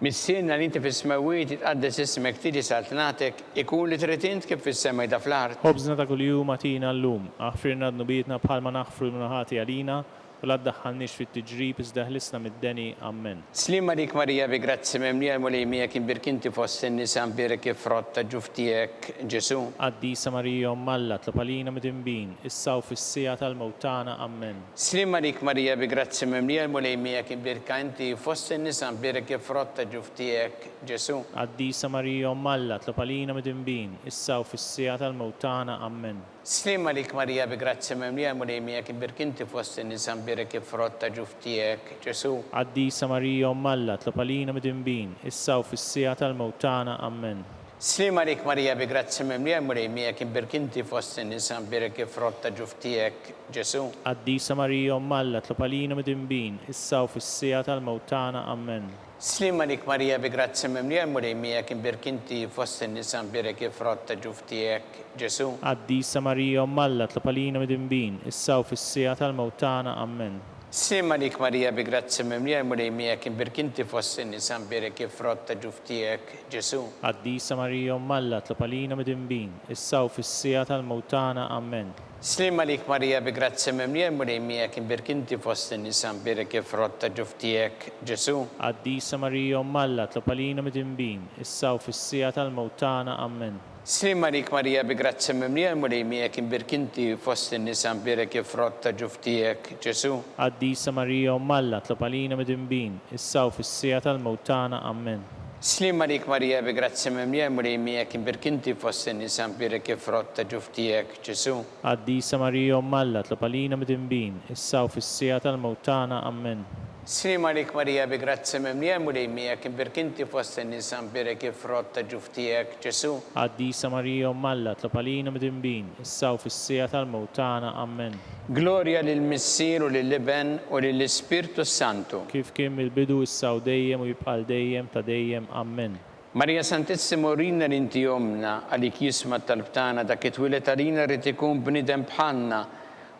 Speaker 3: Missierna li inti fis-smawiet jitqaddes ismek tiġi satnatek ikun li trid int kif fis-sema ta' fl-art.
Speaker 4: Ħobżna ta' kuljum atina llum, aħfirna d-nubietna bħalma naħfru l-minuħati għalina u la tdaħħalniex fit-tiġrib iżda ħlisna mid-deni. Amen.
Speaker 3: Slim għalik Marija bi grazzi memlija l-mulejmija kien birkinti fost in-nisa mbirek frotta ġuftijek Ġesu.
Speaker 4: Qaddisa Marija Umm Alla, tlab għalina mid-inbin, issa u fis-sija tal-mewtana. Amen.
Speaker 3: Slim għalik Marija bi grazzi memlija l-mulejmija kien birkanti fost in-nisa mbirek frotta ġuftijek Ġesu.
Speaker 4: Qaddisa Marija Umm Alla, tlab għalina mid-inbin, issa u fis-sija tal-mewtana. Amen.
Speaker 3: Slim għalik Marija bi grazzi memlija l-mulejmija kien birkinti fost in-nisa mbirek frotta ġuftijek Ġesu.
Speaker 4: Qaddisa Marija Umm Alla, tlab għalina mid-inbin, issa u fis-sija tal-mewtana. Amen.
Speaker 3: Slim għalik Marija bi grazzi memlija l-mulejmija kien birkinti fost in-nisa mbirek frotta ġuftijek Ġesu.
Speaker 4: Qaddisa Marija Umm Alla, tlab għalina mid-inbin, issa u fis-sija tal-mewtana. Amen.
Speaker 3: Slim għalik Marija bi grazzi memlija l-mulejmija kien birkinti fost in-nisa mbirek frotta ġuftijek Ġesu.
Speaker 4: Qaddisa Marija Umm Alla, tlab għalina mid-inbin, issa u fis-sija tal-mewtana. Amen.
Speaker 3: Slim għalik Marija bi grazzi memlija l-mulejmija kien birkinti fost in-nisa mbirek frotta ġuftijek Ġesu.
Speaker 4: Qaddisa Marija Umm Alla, tlab għalina mid-inbin, issa u fis-sija tal-mewtana. Amen.
Speaker 3: Slim għalik Marija bi grazzi memlija l-mulejmija kien birkinti fost in-nisa mbirek frotta ġuftijek Ġesu.
Speaker 4: Qaddisa Marija Umm Alla, tlab għalina mid-inbin, issa u fis-sija tal-mewtana. Amen.
Speaker 3: Slim għalik Marija bi grazzi memlija l-mulejmija kien birkinti fost in-nisa mbirek frotta ġuftijek Ġesu.
Speaker 4: Qaddisa Marija Umm Alla, tlab għalina mid-inbin, issa u fis-sija tal-mewtana. Amen.
Speaker 3: Slim għalik Marija bi grazzi memlija l-mulejmija kien birkinti fost in-nisa mbirek frotta ġuftijek Ġesu.
Speaker 4: Qaddisa Marija Umm Alla, tlab għalina mid-inbin, issa u fis-sija tal-mewtana. Amen.
Speaker 3: Slim għalik Marija bi grazzi memlija l-mulejmija kien birkinti fost in-nisa mbirek frotta ġuftijek Ġesu.
Speaker 4: Qaddisa Marija Umm Alla, tlab għalina mid-inbin, issa u fis-sija tal-mewtana. Amen.
Speaker 3: Gloria lill-Missier u lill-Iben u lill-Ispirtu Santu.
Speaker 4: Kif kien mill-bidu issa u dejjem u jibqal dejjem ta' dejjem. Amen.
Speaker 3: Marija Santissimo rina l-inti jomna għalik jisma tal-btana dak it-twilet għalina rrit ikun bnidem bħanna.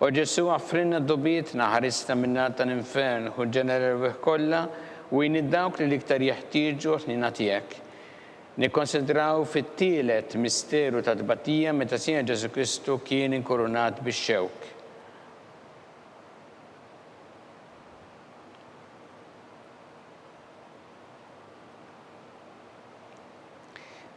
Speaker 3: U Ġesu għaffrinna d-dobietna ħarista minna tal-infern u ġeneral kolla u jniddawk li liktar jeħtieġu li natijek. Nikkonsidraw fit-tielet misteru ta' tbatija meta sija Ġesu Kristu kien inkorunat bix-xewk.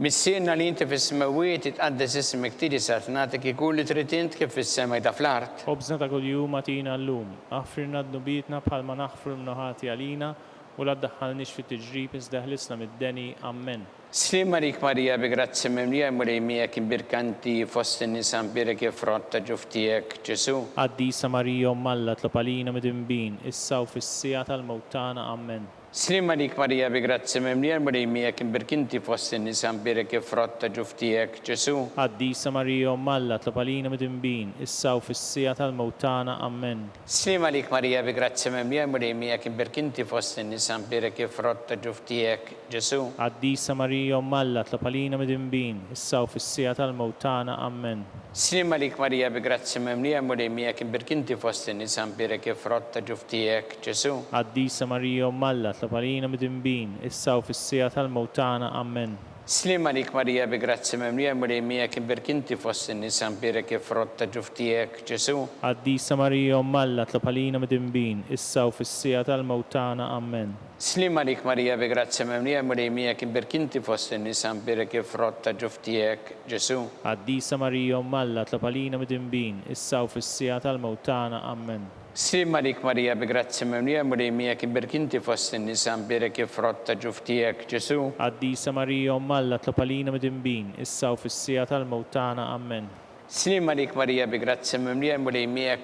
Speaker 3: Missierna li inti fis-smawiet itqaddes ismek tiedi satnatek ikun li trid int kif fis-sema ta' fl-art.
Speaker 4: Obżna ta' kuljum atina llum, aħfirna d-nubietna bħalma naħfru mnoħati għalina u la ddaħħalniex fit-tiġrib iżda ħlisna mid-deni. Amen.
Speaker 3: Slim għalik Marija bi grazzi memlija l-mulejmija kien birkanti fost in-nisa mbirek frotta ġuftijek Ġesu.
Speaker 4: Qaddisa Marija Umm Alla, tlab għalina mid-inbin, issa u fis-sija tal-mewtana. Amen.
Speaker 3: Slim għalik Marija bi grazzi memlija l-mulejmija kien birkinti fost in-nisa mbirek frotta ġuftijek Ġesu.
Speaker 4: Qaddisa Marija Umm Alla, tlab għalina mid-inbin, issa u fis-sija tal-mewtana. Amen.
Speaker 3: Slim għalik Marija bi grazzi memlija l-mulejmija kien birkinti fost in-nisa mbirek frotta ġuftijek Ġesu.
Speaker 4: Qaddisa Marija Umm Alla, tlab għalina mid-inbin, issa u fis-sija tal-mewtana. Amen.
Speaker 3: Slim għalik Marija bi grazzi memlija l-mulejmija kien birkinti fost in-nisa mbirek frotta ġuftijek Ġesu.
Speaker 4: Qaddisa Marija Umm Alla, tlab għalina mid-inbin, issa u fis-sija tal-mewtana. Amen.
Speaker 3: Slim għalik Marija bi grazzi memlija l-mulejmija kien birkinti fost in-nisa mbirek frotta ġuftijek Ġesu.
Speaker 4: Qaddisa Marija Umm Alla, tlab għalina mid-inbin, issa u fis-sija tal-mewtana. Amen.
Speaker 3: Slim għalik Marija bi grazzi memlija l-mulejmija kien birkinti fost in-nisa mbirek frotta ġuftijek Ġesu.
Speaker 4: Qaddisa Marija Umm Alla, tlab għalina mid-inbin, issa u fis-sija tal-mewtana. Amen.
Speaker 3: Slim għalik Marija bi grazzi memlija l-mulejmija kien birkinti fost in-nisa mbirek frotta ġuftijek Ġesu.
Speaker 4: Qaddisa Marija Umm Alla, tlab għalina mid-inbin, issa u fis-sija tal-mewtana. Amen.
Speaker 3: Slim għalik Marija bi grazzi memlija l-mulejmija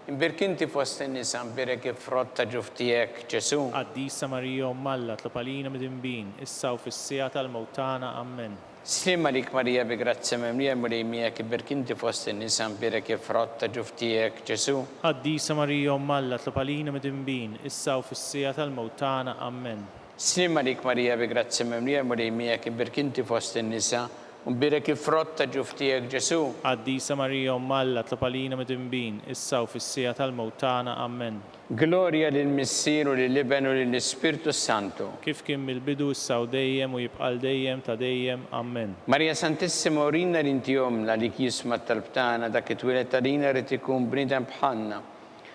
Speaker 3: imbirkinti fost in-nisa mbirek frotta ġuftijek Ġesu.
Speaker 4: Qaddisa Marija Umm Alla, tlab għalina mid-inbin, issa u fis-sija tal-mewtana. Amen.
Speaker 3: Slim għalik Marija bi grazzi memlija l-mulejmija imbirkinti fost in-nisa mbirek frotta ġuftijek Ġesu.
Speaker 4: Qaddisa Marija Umm Alla, tlab għalina mid-inbin, issa u fis-sija tal-mewtana. Amen.
Speaker 3: Slim għalik Marija bi grazzi memlija l-mulejmija imbirkinti fost in-nisa mbirek frotta ġuftijek Ġesu.
Speaker 4: Qaddisa Marija Umm Alla, tlab għalina mid-inbin, issa u fis-sija tal-mewtana. Amen.
Speaker 3: Gloria lill-Missier u lill-Iben u lill-Ispirtu Santu.
Speaker 4: Kif kien mill-bidu issa u dejjem u jibqal dejjem ta' dejjem. Amen.
Speaker 3: Marija Santissimo rina l-inti jomna li jisma tal-btana dak it-twilet għalina rrit ikun bnidem bħanna.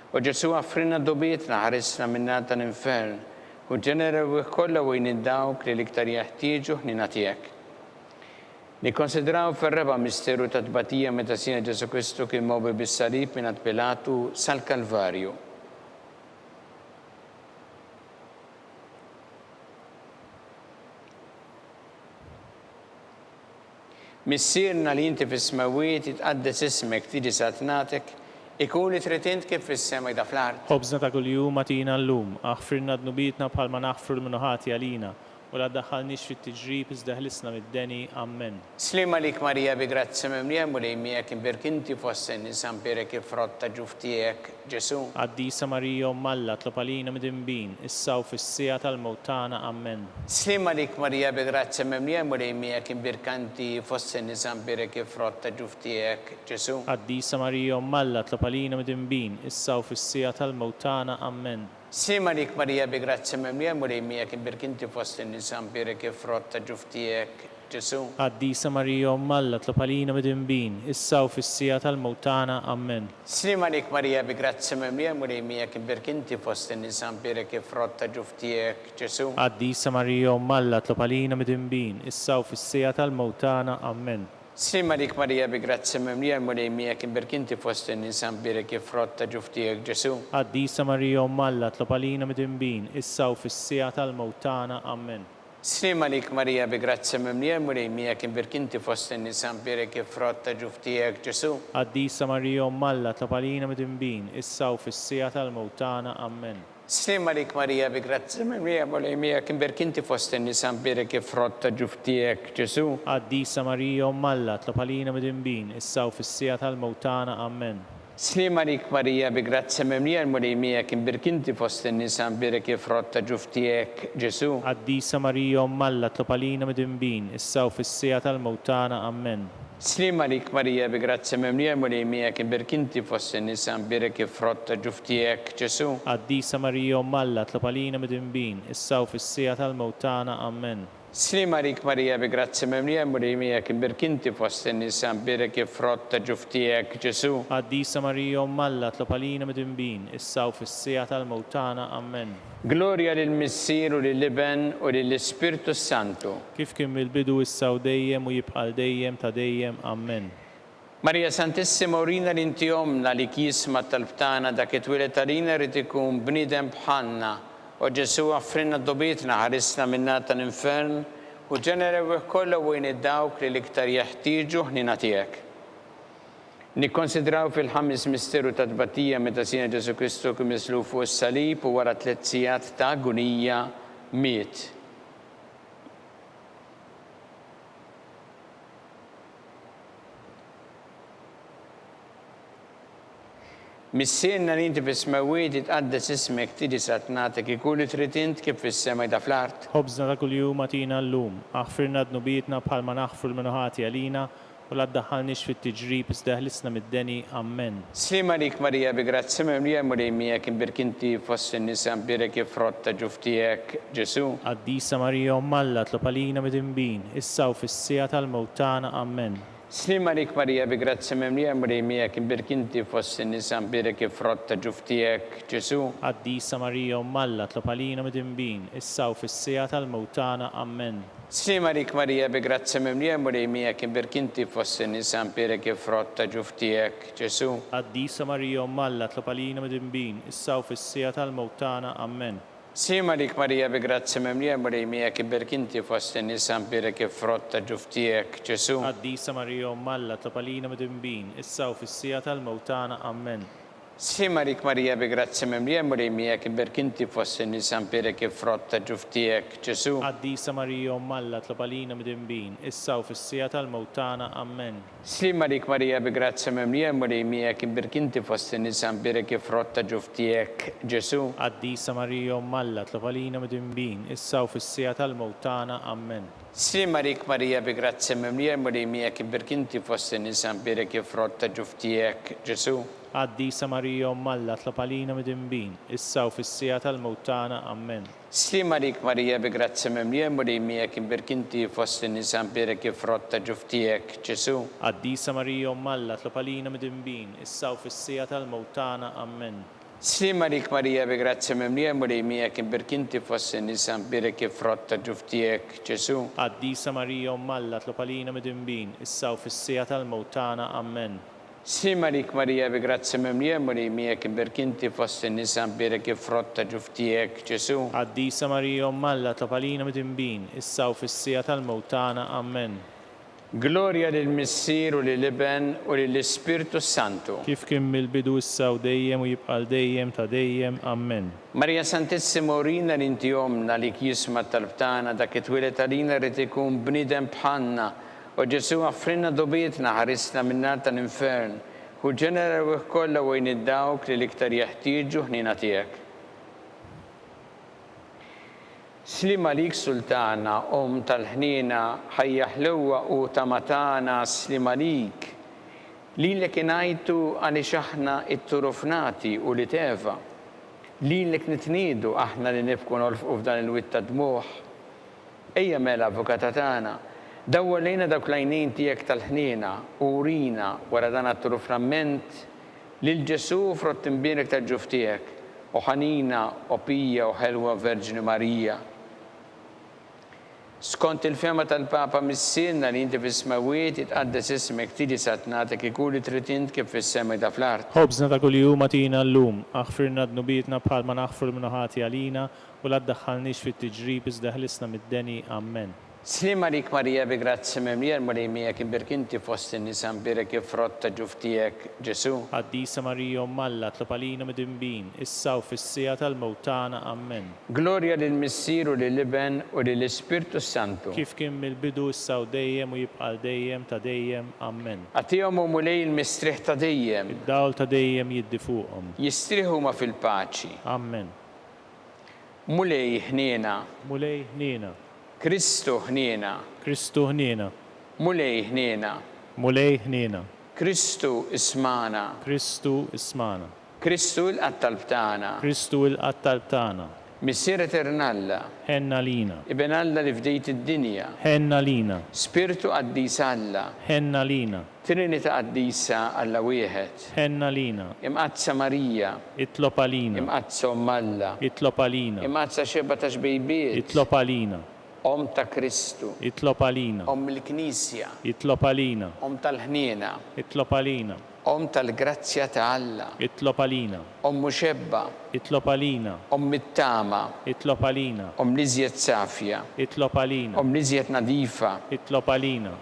Speaker 3: U Ġesu għaffrinna dobietna ħarisna minnata l-infern u ġenera u kolla u dawk li liktar jaħtieġu ħnina tiegħek. Nikkonsidraw fir-reba' misteru ta' tbatija meta sina Ġesu Kristu kien mobi bis-salib mingħand Pilatu sal-Kalvarju. Missierna li inti fis-smawiet jitqaddes ismek tiġi satnatek ikun li trid int kif fis-sema da fl-art.
Speaker 4: Ħobżna ta' kuljum atina llum, aħfirna dnubietna bħalma naħfru l-minuħati għalina, u la ddaħħalniex fit-tiġrib iżda ħlisna mid-deni. Amen.
Speaker 3: Slima lik Marija bi grazzi mimlija mulej miegħek imbirkinti fost in-nisa mpirek il-frotta ġuf tiegħek Ġesu.
Speaker 4: Għaddisa Marija Alla tlob għalina mid-imbin, issa u fis-sija tal-mewt tagħna. Amen.
Speaker 3: Slima lik Marija bi grazzi mimlija mulej miegħek imbirkanti fost in-nisa mpirek il-frotta ġuf tiegħek Ġesu.
Speaker 4: Għaddisa Marija Alla tlob għalina mid-imbin, issa u fis-sija tal-mewt tagħna. Amen.
Speaker 3: Slima lik Marija bi grazzi mimlija mulej miegħek imbirkinti fost in-nisa mpirek il-frotta ġuf tiegħek Ġesu.
Speaker 4: Għaddisa Marija Alla tlob għalina mid-imbin, issa u fis-sija tal-mewt tagħna. Amen.
Speaker 3: Slima lik Marija bi grazzi mimlija mulej miegħek imbirkinti fost in-nisa mpirek il-frotta ġuf tiegħek Ġesu.
Speaker 4: Għaddisa Marija Alla tlob għalina mid-imbin, issa u fis-sija tal-mewt tagħna. Amen.
Speaker 3: Slima lik Marija bi grazzi mimlija mulej miegħek imbirkinti fost in-nisa mpirek il-frotta ġuf tiegħek Ġesu.
Speaker 4: Għaddisa Marija Alla tlob għalina mid-imbin, issa u fis-sija tal-mewt tagħna. Amen.
Speaker 3: Slima lik Marija bi grazzi mimlija mulej miegħek imbirkinti fost in-nisa mpirek il-frotta ġuf tiegħek Ġesu.
Speaker 4: Għaddisa Marija Alla tlob għalina mid-imbin, issa u fis-sija tal-mewt tagħna. Amen.
Speaker 3: Slima lik Marija bi grazzi mimlija mulej miegħek imbirkinti fost in-nisa mpirek il-frotta ġuf tiegħek Ġesu.
Speaker 4: Għaddisa Marija Alla tlob għalina mid-imbin, issa u fis-sija tal-mewt tagħna. Amen.
Speaker 3: Slima lik Marija bi grazzi mimlija mulej miegħek imbirkinti fost in-nisa mpirek il-frotta ġuf tiegħek Ġesu.
Speaker 4: Għaddisa Marija Alla tlob għalina mid-imbin, issa u fis-sija tal-mewt tagħna. Amen.
Speaker 3: Slima lik Marija bi grazzi mimlija mulej miegħek imbirkinti fost in-nisa mpirek il-frotta ġuf tiegħek Ġesu.
Speaker 4: Għaddisa Marija Alla tlob għalina mid-imbin, issa u fis-sija tal-mewt tagħna. Amen.
Speaker 3: Slima lik Marija bi grazzi mimlija mulej miegħek imbirkinti fost in-nisa mpirek il-frotta ġuf tiegħek Ġesu.
Speaker 4: Għaddisa Marija Alla tlob għalina mid-imbin, issa u fis-sija tal-mewt tagħna. Amen.
Speaker 3: Gloria lill-Missier u lill-Iben u lill-Ispirtu Santu.
Speaker 4: Kif kien mill-bidu issa u dejjem u jibqal dejjem ta' dejjem. Amen.
Speaker 3: Marija Santissima urina li inti omna li kisma tal-btana dak it-twilet għalina rrid ikun bniedem bħalna. U Ġesu għaffrinna dobietna ħarisna minnata l-infern u ġenera u kolla u dawk li liktar jaħtieġu ħnina tiegħek. Nikkonsidraw fil-ħames misteru ta' tbatija meta sina Ġesu Kristu kien misluf fuq is-salib u wara 3 sigħat ta' agonija miet. Missierna li inti fis-smawiet jitqaddes ismek tiġi satnatek ikun li trid int kif fis-sema da fl-art.
Speaker 4: Ħobżna ta' kuljum atina llum, aħfirna dnubietna bħalma naħfru l-minuħati għalina, u la ddaħħalniex fit-tiġrib iżda ħlisna mid-deni. Amen.
Speaker 3: Slima lik Marija bi grazzi mimlija mulej miegħek imbirkinti fost in-nisa mpirek il-frotta ġuf tiegħek Ġesu.
Speaker 4: Għaddisa Marija Alla tlob għalina mid-imbin, issa u fis-sija tal-mewt tagħna. Amen.
Speaker 3: Slima lik Marija bi grazzi mimlija mulej miegħek imbirkinti fost in-nisa mpirek il-frotta ġuf tiegħek Ġesu.
Speaker 4: Għaddisa Marija Alla tlob għalina mid-imbin, issa u fis-sija tal-mewt tagħna. Amen.
Speaker 3: Slima lik Marija bi grazzi mimlija mulej miegħek imbirkinti fost in-nisa mpirek il-frotta ġuf tiegħek Ġesu.
Speaker 4: Għaddisa Marija Alla tlob għalina mid-imbin, issa u fis-sija tal-mewt tagħna. Amen.
Speaker 3: Slima lik Marija bi grazzi mimlija mulej miegħek imbirkinti fost in-nisa mpirek il-frotta ġuf tiegħek Ġesu.
Speaker 4: Għaddisa Marija Alla tlob għalina mid-imbin, issa u fis-sija tal-mewt tagħna. Amen.
Speaker 3: Slima lik Marija bi grazzi mimlija mulej miegħek imbirkinti fost in-nisa mpirek il-frotta ġuf tiegħek Ġesu.
Speaker 4: Għaddisa Marija Alla tlob għalina mid-imbin, issa u fis-sija tal-mewt tagħna. Amen.
Speaker 3: Slima lik Marija bi grazzi mimlija mulej miegħek imbirkinti fost in-nisa mpirek il-frotta ġuf tiegħek Ġesu.
Speaker 4: Għaddisa Marija Alla tlob għalina mid-imbin, issa u fis-sija tal-mewt tagħna. Amen.
Speaker 3: Slima lik Marija bi grazzi mimlija mulej miegħek imbirkinti fost in-nisa mpirek il-frotta ġuf tiegħek Ġesu.
Speaker 4: Għaddisa Marija Alla tlob għalina mid-imbin, issa u fis-sija tal-mewt tagħna. Amen.
Speaker 3: Slima lik Marija bi grazzi mimlija mulej miegħek imbirkinti fost in-nisa mpirek il-frotta ġuf tiegħek Ġesu.
Speaker 4: Għaddisa Marija Alla tlob għalina mid-imbin, issa u fis-sija tal-mewt tagħna. Amen.
Speaker 3: Slima lik Marija bi grazzi mimlija mulejmija kim berkinti fossi nisan birek frotta ġuftijek Ġesu.
Speaker 4: Qaddisa Marija Ummalla tlopalina mid-imbin, issa u fis-sija tal-mewt tagħna. Amen.
Speaker 3: Slima lik Marija bi grazzi mimlija mulejmija kim berkinti fossi nisan birek frotta ġuftijek Ġesu.
Speaker 4: Qaddisa Marija Ummalla tlopalina mid-imbin, issa u fis-sija tal-mewt tagħna. Amen.
Speaker 3: Gloria lil Missier u lil Iben u lil Spiritu Santu.
Speaker 4: Kif kien mill-bidu issa u dejjem u jibqal dejjem ta' dejjem. Amen.
Speaker 3: Marija Santissima urina li inti omna li jisma talbtana dak it-twilet għalina rrid ikun bniedem bħalna u Ġesu għaffrinna dobietna ħarisna min-nar tal-infern u ġenera u kollha wejn id-dawk li l-iktar jeħtieġu ħnina tiegħek. Slima lik sultana, tal-ħnina, ħajja ħlewwa u tamatana, slima lik. Li inajtu għaliex aħna it-turufnati u li teva. Li nitnidu aħna li nibku nolfqu f'dan il-witta dmuħ. Ejja mela avukata tagħna, dawwa lejna dawk lajnejn tiegħek tal-ħnina u urina wara dan at-turuframent lil Ġesu frott imbienek tal-ġuf tiegħek u ħanina u pija u ħelwa Verġini Marija. Skont il-fema tal-Papa missilna li inti fis-smawiet jitqaddes ismek tili satnatek ikuli tritint kif fis-sema da fl-art.
Speaker 4: Ħobżna ta' kuljum atina llum, aħfirna dnubietna bħalma naħfru l-minuħati għalina u la ddaħħalniex fit-tiġrib iżda ħlisna mid-deni. Amen.
Speaker 3: Slima lik Marija bi grazzi mimlija mulejmija kim berkinti fost in-nisan birek frotta ġuftijek Ġesu.
Speaker 4: Qaddisa Marija Ummalla tlopalina mid-imbin, issa u fis-sija tal-mewt tagħna. Amen.
Speaker 3: Gloria lil Missier u lil Iben u lil Spiritu Santu.
Speaker 4: Kif kien mill-bidu issa u dejjem u jibqal dejjem ta' dejjem. Amen.
Speaker 3: Għatihom u mulej il-mistrieħ ta' dejjem.
Speaker 4: Id-dawl ta' dejjem jiddi fuqhom.
Speaker 3: Jistrieħu ma fil-paċi.
Speaker 4: Amen.
Speaker 3: Mulej ħniena.
Speaker 4: Mulej ħniena.
Speaker 3: Kristu ħniena.
Speaker 4: Kristu ħniena.
Speaker 3: Mulej ħniena.
Speaker 4: Mulej ħniena.
Speaker 3: Kristu ismana.
Speaker 4: Kristu ismana.
Speaker 3: Kristu l-qattalb tagħna.
Speaker 4: Kristu l-qattalb tagħna.
Speaker 3: Missier eternalla.
Speaker 4: Ħenna lina.
Speaker 3: Iben Alla li fdejt id-dinja.
Speaker 4: Ħenna lina.
Speaker 3: Spiritu qaddis Alla.
Speaker 4: Ħenna lina.
Speaker 3: Trinita qaddisa Alla wieħed.
Speaker 4: Ħenna lina.
Speaker 3: Imqazza Marija.
Speaker 4: Itlob għalina.
Speaker 3: Imqazza Alla.
Speaker 4: Itlob għalina.
Speaker 3: Imqazza xebba ta' xbejbiet.
Speaker 4: Itlob għalina.
Speaker 3: Ta' Kristu.
Speaker 4: Itlob għalina.
Speaker 3: Il-Knisja.
Speaker 4: Itlob għalina.
Speaker 3: Tal-ħniena.
Speaker 4: Itlob għalina.
Speaker 3: Tal-grazzja ta' Alla.
Speaker 4: Itlob għalina.
Speaker 3: Muxebba.
Speaker 4: Itlob għalina.
Speaker 3: Mit-tama.
Speaker 4: Itlob għalina.
Speaker 3: Liżjed safja.
Speaker 4: Itlob għalina.
Speaker 3: Liżjed nadifa.
Speaker 4: Itlob għalina.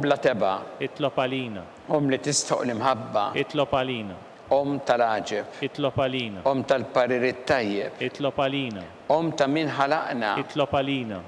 Speaker 3: Bla teba.
Speaker 4: Itlob għalina.
Speaker 3: Li tistħoq l-imħabba.
Speaker 4: Itlob għalina.
Speaker 3: Tal-aġeb.
Speaker 4: Itlob għalina.
Speaker 3: Tal-pariret tajjeb.
Speaker 4: Itlob għalina.
Speaker 3: Ta' min ħalaqna.
Speaker 4: Itlob għalina.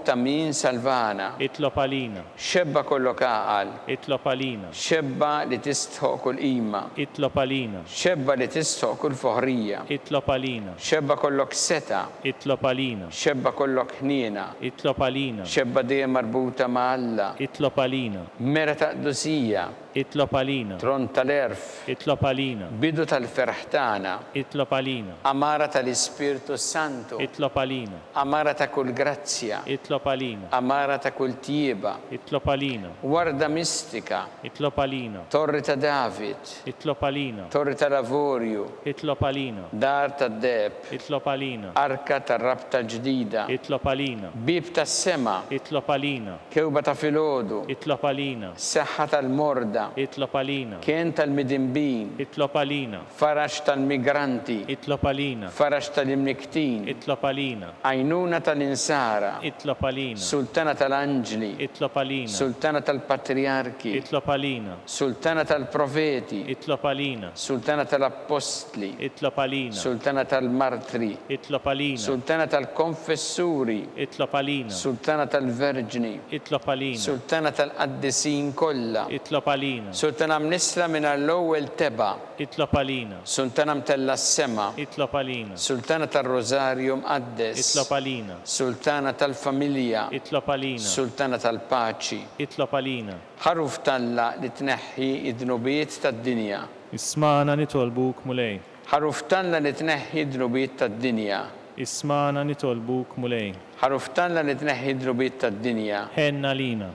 Speaker 3: Ta' min salvana.
Speaker 4: Itlob għalina.
Speaker 3: Xebba kollok għaqal.
Speaker 4: Itlob għalina.
Speaker 3: Xebba li tistħoq kull qima.
Speaker 4: Itlob għalina.
Speaker 3: Xebba li tistħoq kull foħrija.
Speaker 4: Itlob għalina.
Speaker 3: Xebba kollok seta.
Speaker 4: Itlob għalina.
Speaker 3: Xebba kollok ħniena.
Speaker 4: Itlob għalina.
Speaker 3: Xebba dejjem marbuta ma' Alla.
Speaker 4: Itlob għalina.
Speaker 3: Mera ta' qdusija.
Speaker 4: Itlob għalina.
Speaker 3: Tron tal-erf.
Speaker 4: Itlob għalina.
Speaker 3: Bidu tal-ferħ tagħna.
Speaker 4: Itlob għalina.
Speaker 3: Amara tal-Ispiritu Santu.
Speaker 4: Itlob għalina.
Speaker 3: Amara ta' kull grazzja.
Speaker 4: Itlob għalina.
Speaker 3: Amara ta' kull tjieba.
Speaker 4: Itlob għalina.
Speaker 3: Warda mistika.
Speaker 4: Itlob għalina.
Speaker 3: Torri ta' David.
Speaker 4: Itlob għalina.
Speaker 3: Torri ta' Lavorju.
Speaker 4: Itlob għalina.
Speaker 3: Dar ta' Deb.
Speaker 4: Itlob għalina.
Speaker 3: Arka ta' rabta ġdida.
Speaker 4: Itlob għalina.
Speaker 3: Bib ta' sema.
Speaker 4: Itlob għalina.
Speaker 3: Kewba ta' filodu.
Speaker 4: Itlob għalina.
Speaker 3: Seħħa tal-morda.
Speaker 4: Itlob għalina.
Speaker 3: Kien tal-midimbin.
Speaker 4: Itlob għalina.
Speaker 3: Farax tal-migranti.
Speaker 4: Itlob għalina.
Speaker 3: Farax tal-imniktin.
Speaker 4: Itlob għalina.
Speaker 3: Għajnuna tal-insara.
Speaker 4: Itlob għalina.
Speaker 3: Sultana tal-anġli.
Speaker 4: Itlob għalina.
Speaker 3: Sultana tal-patriarki.
Speaker 4: Itlob għalina.
Speaker 3: Sultana tal-profeti.
Speaker 4: Itlob għalina.
Speaker 3: Sultana tal-apostli.
Speaker 4: Itlob għalina.
Speaker 3: Sultana tal-martri.
Speaker 4: Itlob għalina.
Speaker 3: Sultana tal-konfessuri.
Speaker 4: Itlob għalina.
Speaker 3: Sultana tal-verġni.
Speaker 4: Itlob għalina.
Speaker 3: Sultana tal-qaddisin kollha.
Speaker 4: Itlob għalina.
Speaker 3: Sultana mnisla minn l-ewwel teba.
Speaker 4: Itlob għalina.
Speaker 3: Sultana mtella s-sema.
Speaker 4: Itlob għalina.
Speaker 3: Sultana tal-Rożarju mqaddes.
Speaker 4: Itlob għalina.
Speaker 3: Sultana tal-familja.
Speaker 4: Itlob għalina.
Speaker 3: Sultana tal-paċi.
Speaker 4: Itlob għalina.
Speaker 3: Ħaruf talla li tneħħi id-dnubiet tad-dinja.
Speaker 4: Ismana nitolbuk mulej.
Speaker 3: Ħaruf talla li tneħħi id-dnubiet tad-dinja.
Speaker 4: Ismana nitolbuk mulej.
Speaker 3: Ħaruf talla li tneħħi id-dnubiet tad-dinja.
Speaker 4: Ħenna lina.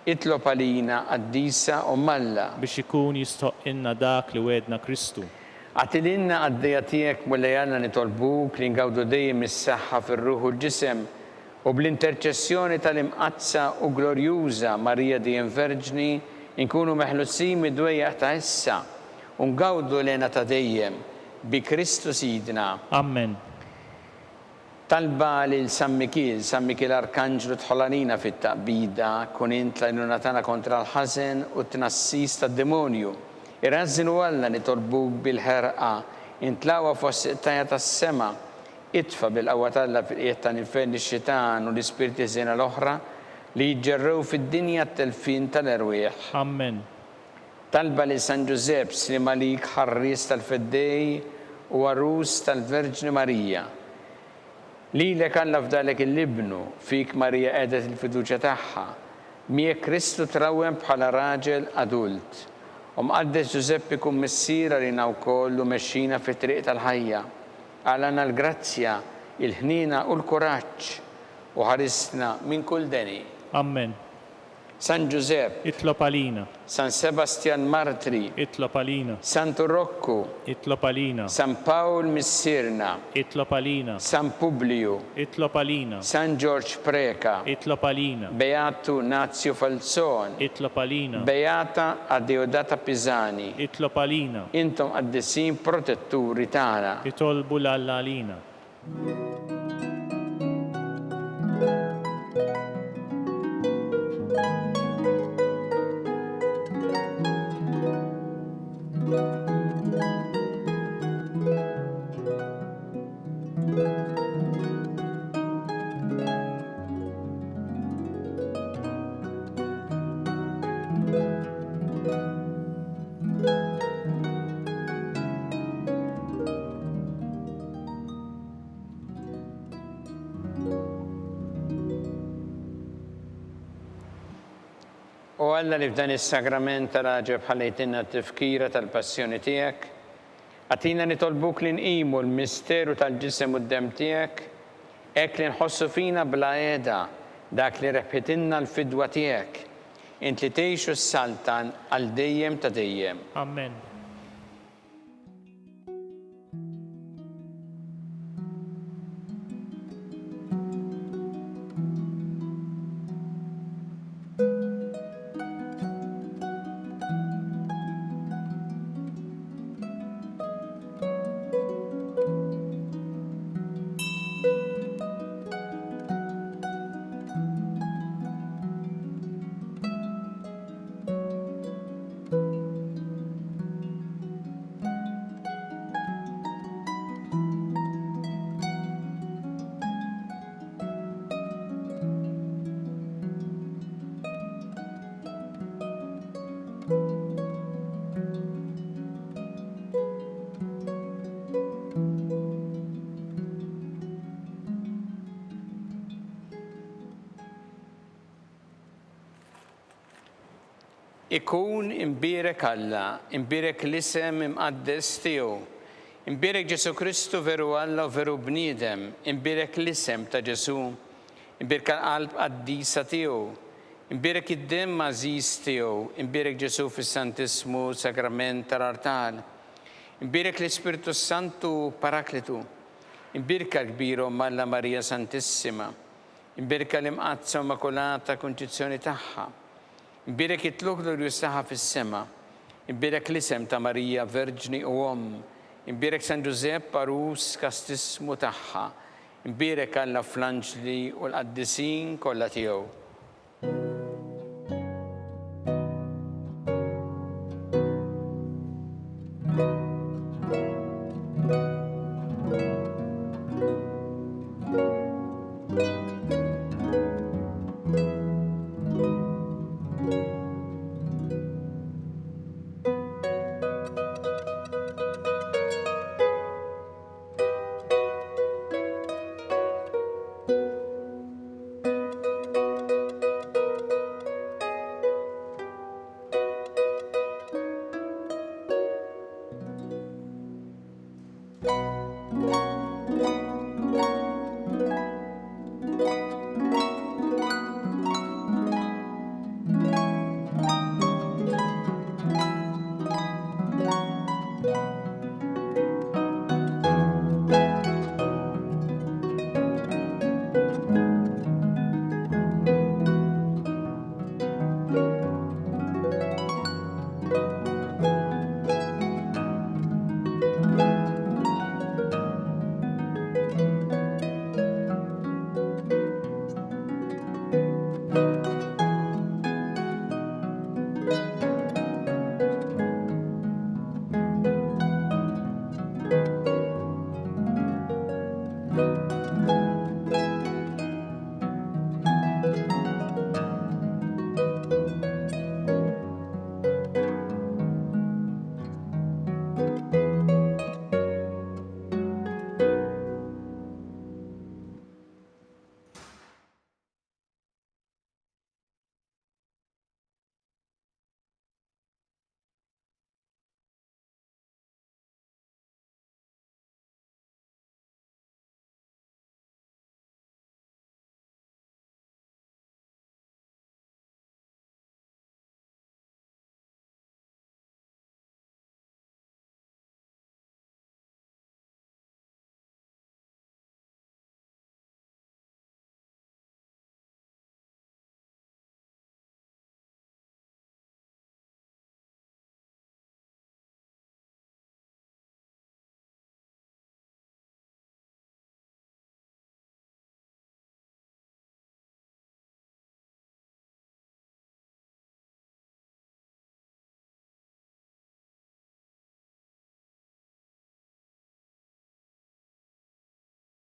Speaker 3: Itlob għalina qaddisa Malla.
Speaker 4: Biex ikun jistoq inna dak li wedna Kristu.
Speaker 3: اعتلنا قضياتيك وليالنا نطلبوك لنقودوا دايم الصحة في الروح والجسم وبالانترcessjoni tal-imqazza u glorjuża Marija Dejjem Verġni nkunu meħlusin mid-dwejjaq ta' issa u ngawdu lena ta' dejjem bi Kristu Sidna.
Speaker 4: Amen.
Speaker 3: Talba lil San Mikil Arkanġlu tħolanina fit-taqbida kun int lajnuna tagħna kontra l-ħażen u t-tnassis tad-demonju. Irrażżinu Alla nitolbuk bil-ħerqa intlawa fost tajja tas-sema itfa bil-qawwa Alla fil-qiegħed tal-infern ix-xitan u l-ispirti żiena l-oħra li jġerrew fid-dinja t-telfin tal-erwieħ.
Speaker 4: Amen.
Speaker 3: Talba li San Giuseppe Slimalik ħarris tal-Feddej u għarus tal-Verġni Marija. Lilek Alla fdalek il-libnu fik Marija qiegħdet il-fiduċja tagħha. Miegħek Kristu trawwem bħala raġel adult. U mqaddes Giuseppe kun missiera lina wkoll u mexxina fit-triq tal-ħajja. Għalana l-grazzja, il-ħnina u l-kuraġġ u ħarisna minn kull deni.
Speaker 4: Amen.
Speaker 3: San Giuseppe,
Speaker 4: Itlob għalina.
Speaker 3: San Sebastian Martri,
Speaker 4: Itlob għalina.
Speaker 3: Santu Rocco,
Speaker 4: Itlob għalina.
Speaker 3: San Paul Missirna,
Speaker 4: Itlob għalina.
Speaker 3: San Publiu,
Speaker 4: Itlob għalina.
Speaker 3: San George Preka,
Speaker 4: Itlob għalina.
Speaker 3: Beatu Nazio Falzon,
Speaker 4: Itlob għalina.
Speaker 3: Beata Adeodata Pisani,
Speaker 4: Itlob għalina.
Speaker 3: intom għaddesin protetturi tagħna.
Speaker 4: Itolbu l-Alla għalina.
Speaker 3: U Alla li f'dan is-sagrament raġeb ħallejtinna t-tifkira tal-passjoni tiegħek, għatina nitolbuk li nqimu l-misteru tal-ġisem u d-dem tiegħek, hekk li nħossu fina bla qiegħda dak li rebħitilna l-fidwa tiegħek, int li tgħixu s-saltan għal dejjem ta' dejjem.
Speaker 4: Amen.
Speaker 3: Ikun imbirek Alla, imbirek l-isem imqaddes tiegħu, imbirek Ġesu Kristu veru Alla u veru bniedem, imbirek l-isem ta' Ġesu, imbirek l-qalb qaddisa tiegħu, imbirek id-dem mażiż tiegħu, imbirek Ġesu fis-Santismu sagrament tal-artal, imbirek l-Ispiritu Santu Paraklitu, imbirka l-kbirhom Alla Marija Santissima, imbirka l-imqazza Immakolata Konċizzjoni tagħha, imbirek jitluk l-justaħa fis-sema, imbirek l-isem ta' Marija Verġni u imbirek San Giuseppe Arus kastismu tagħha, imbirek Alla fl-anġli u l-qaddisin kollha tiegħu.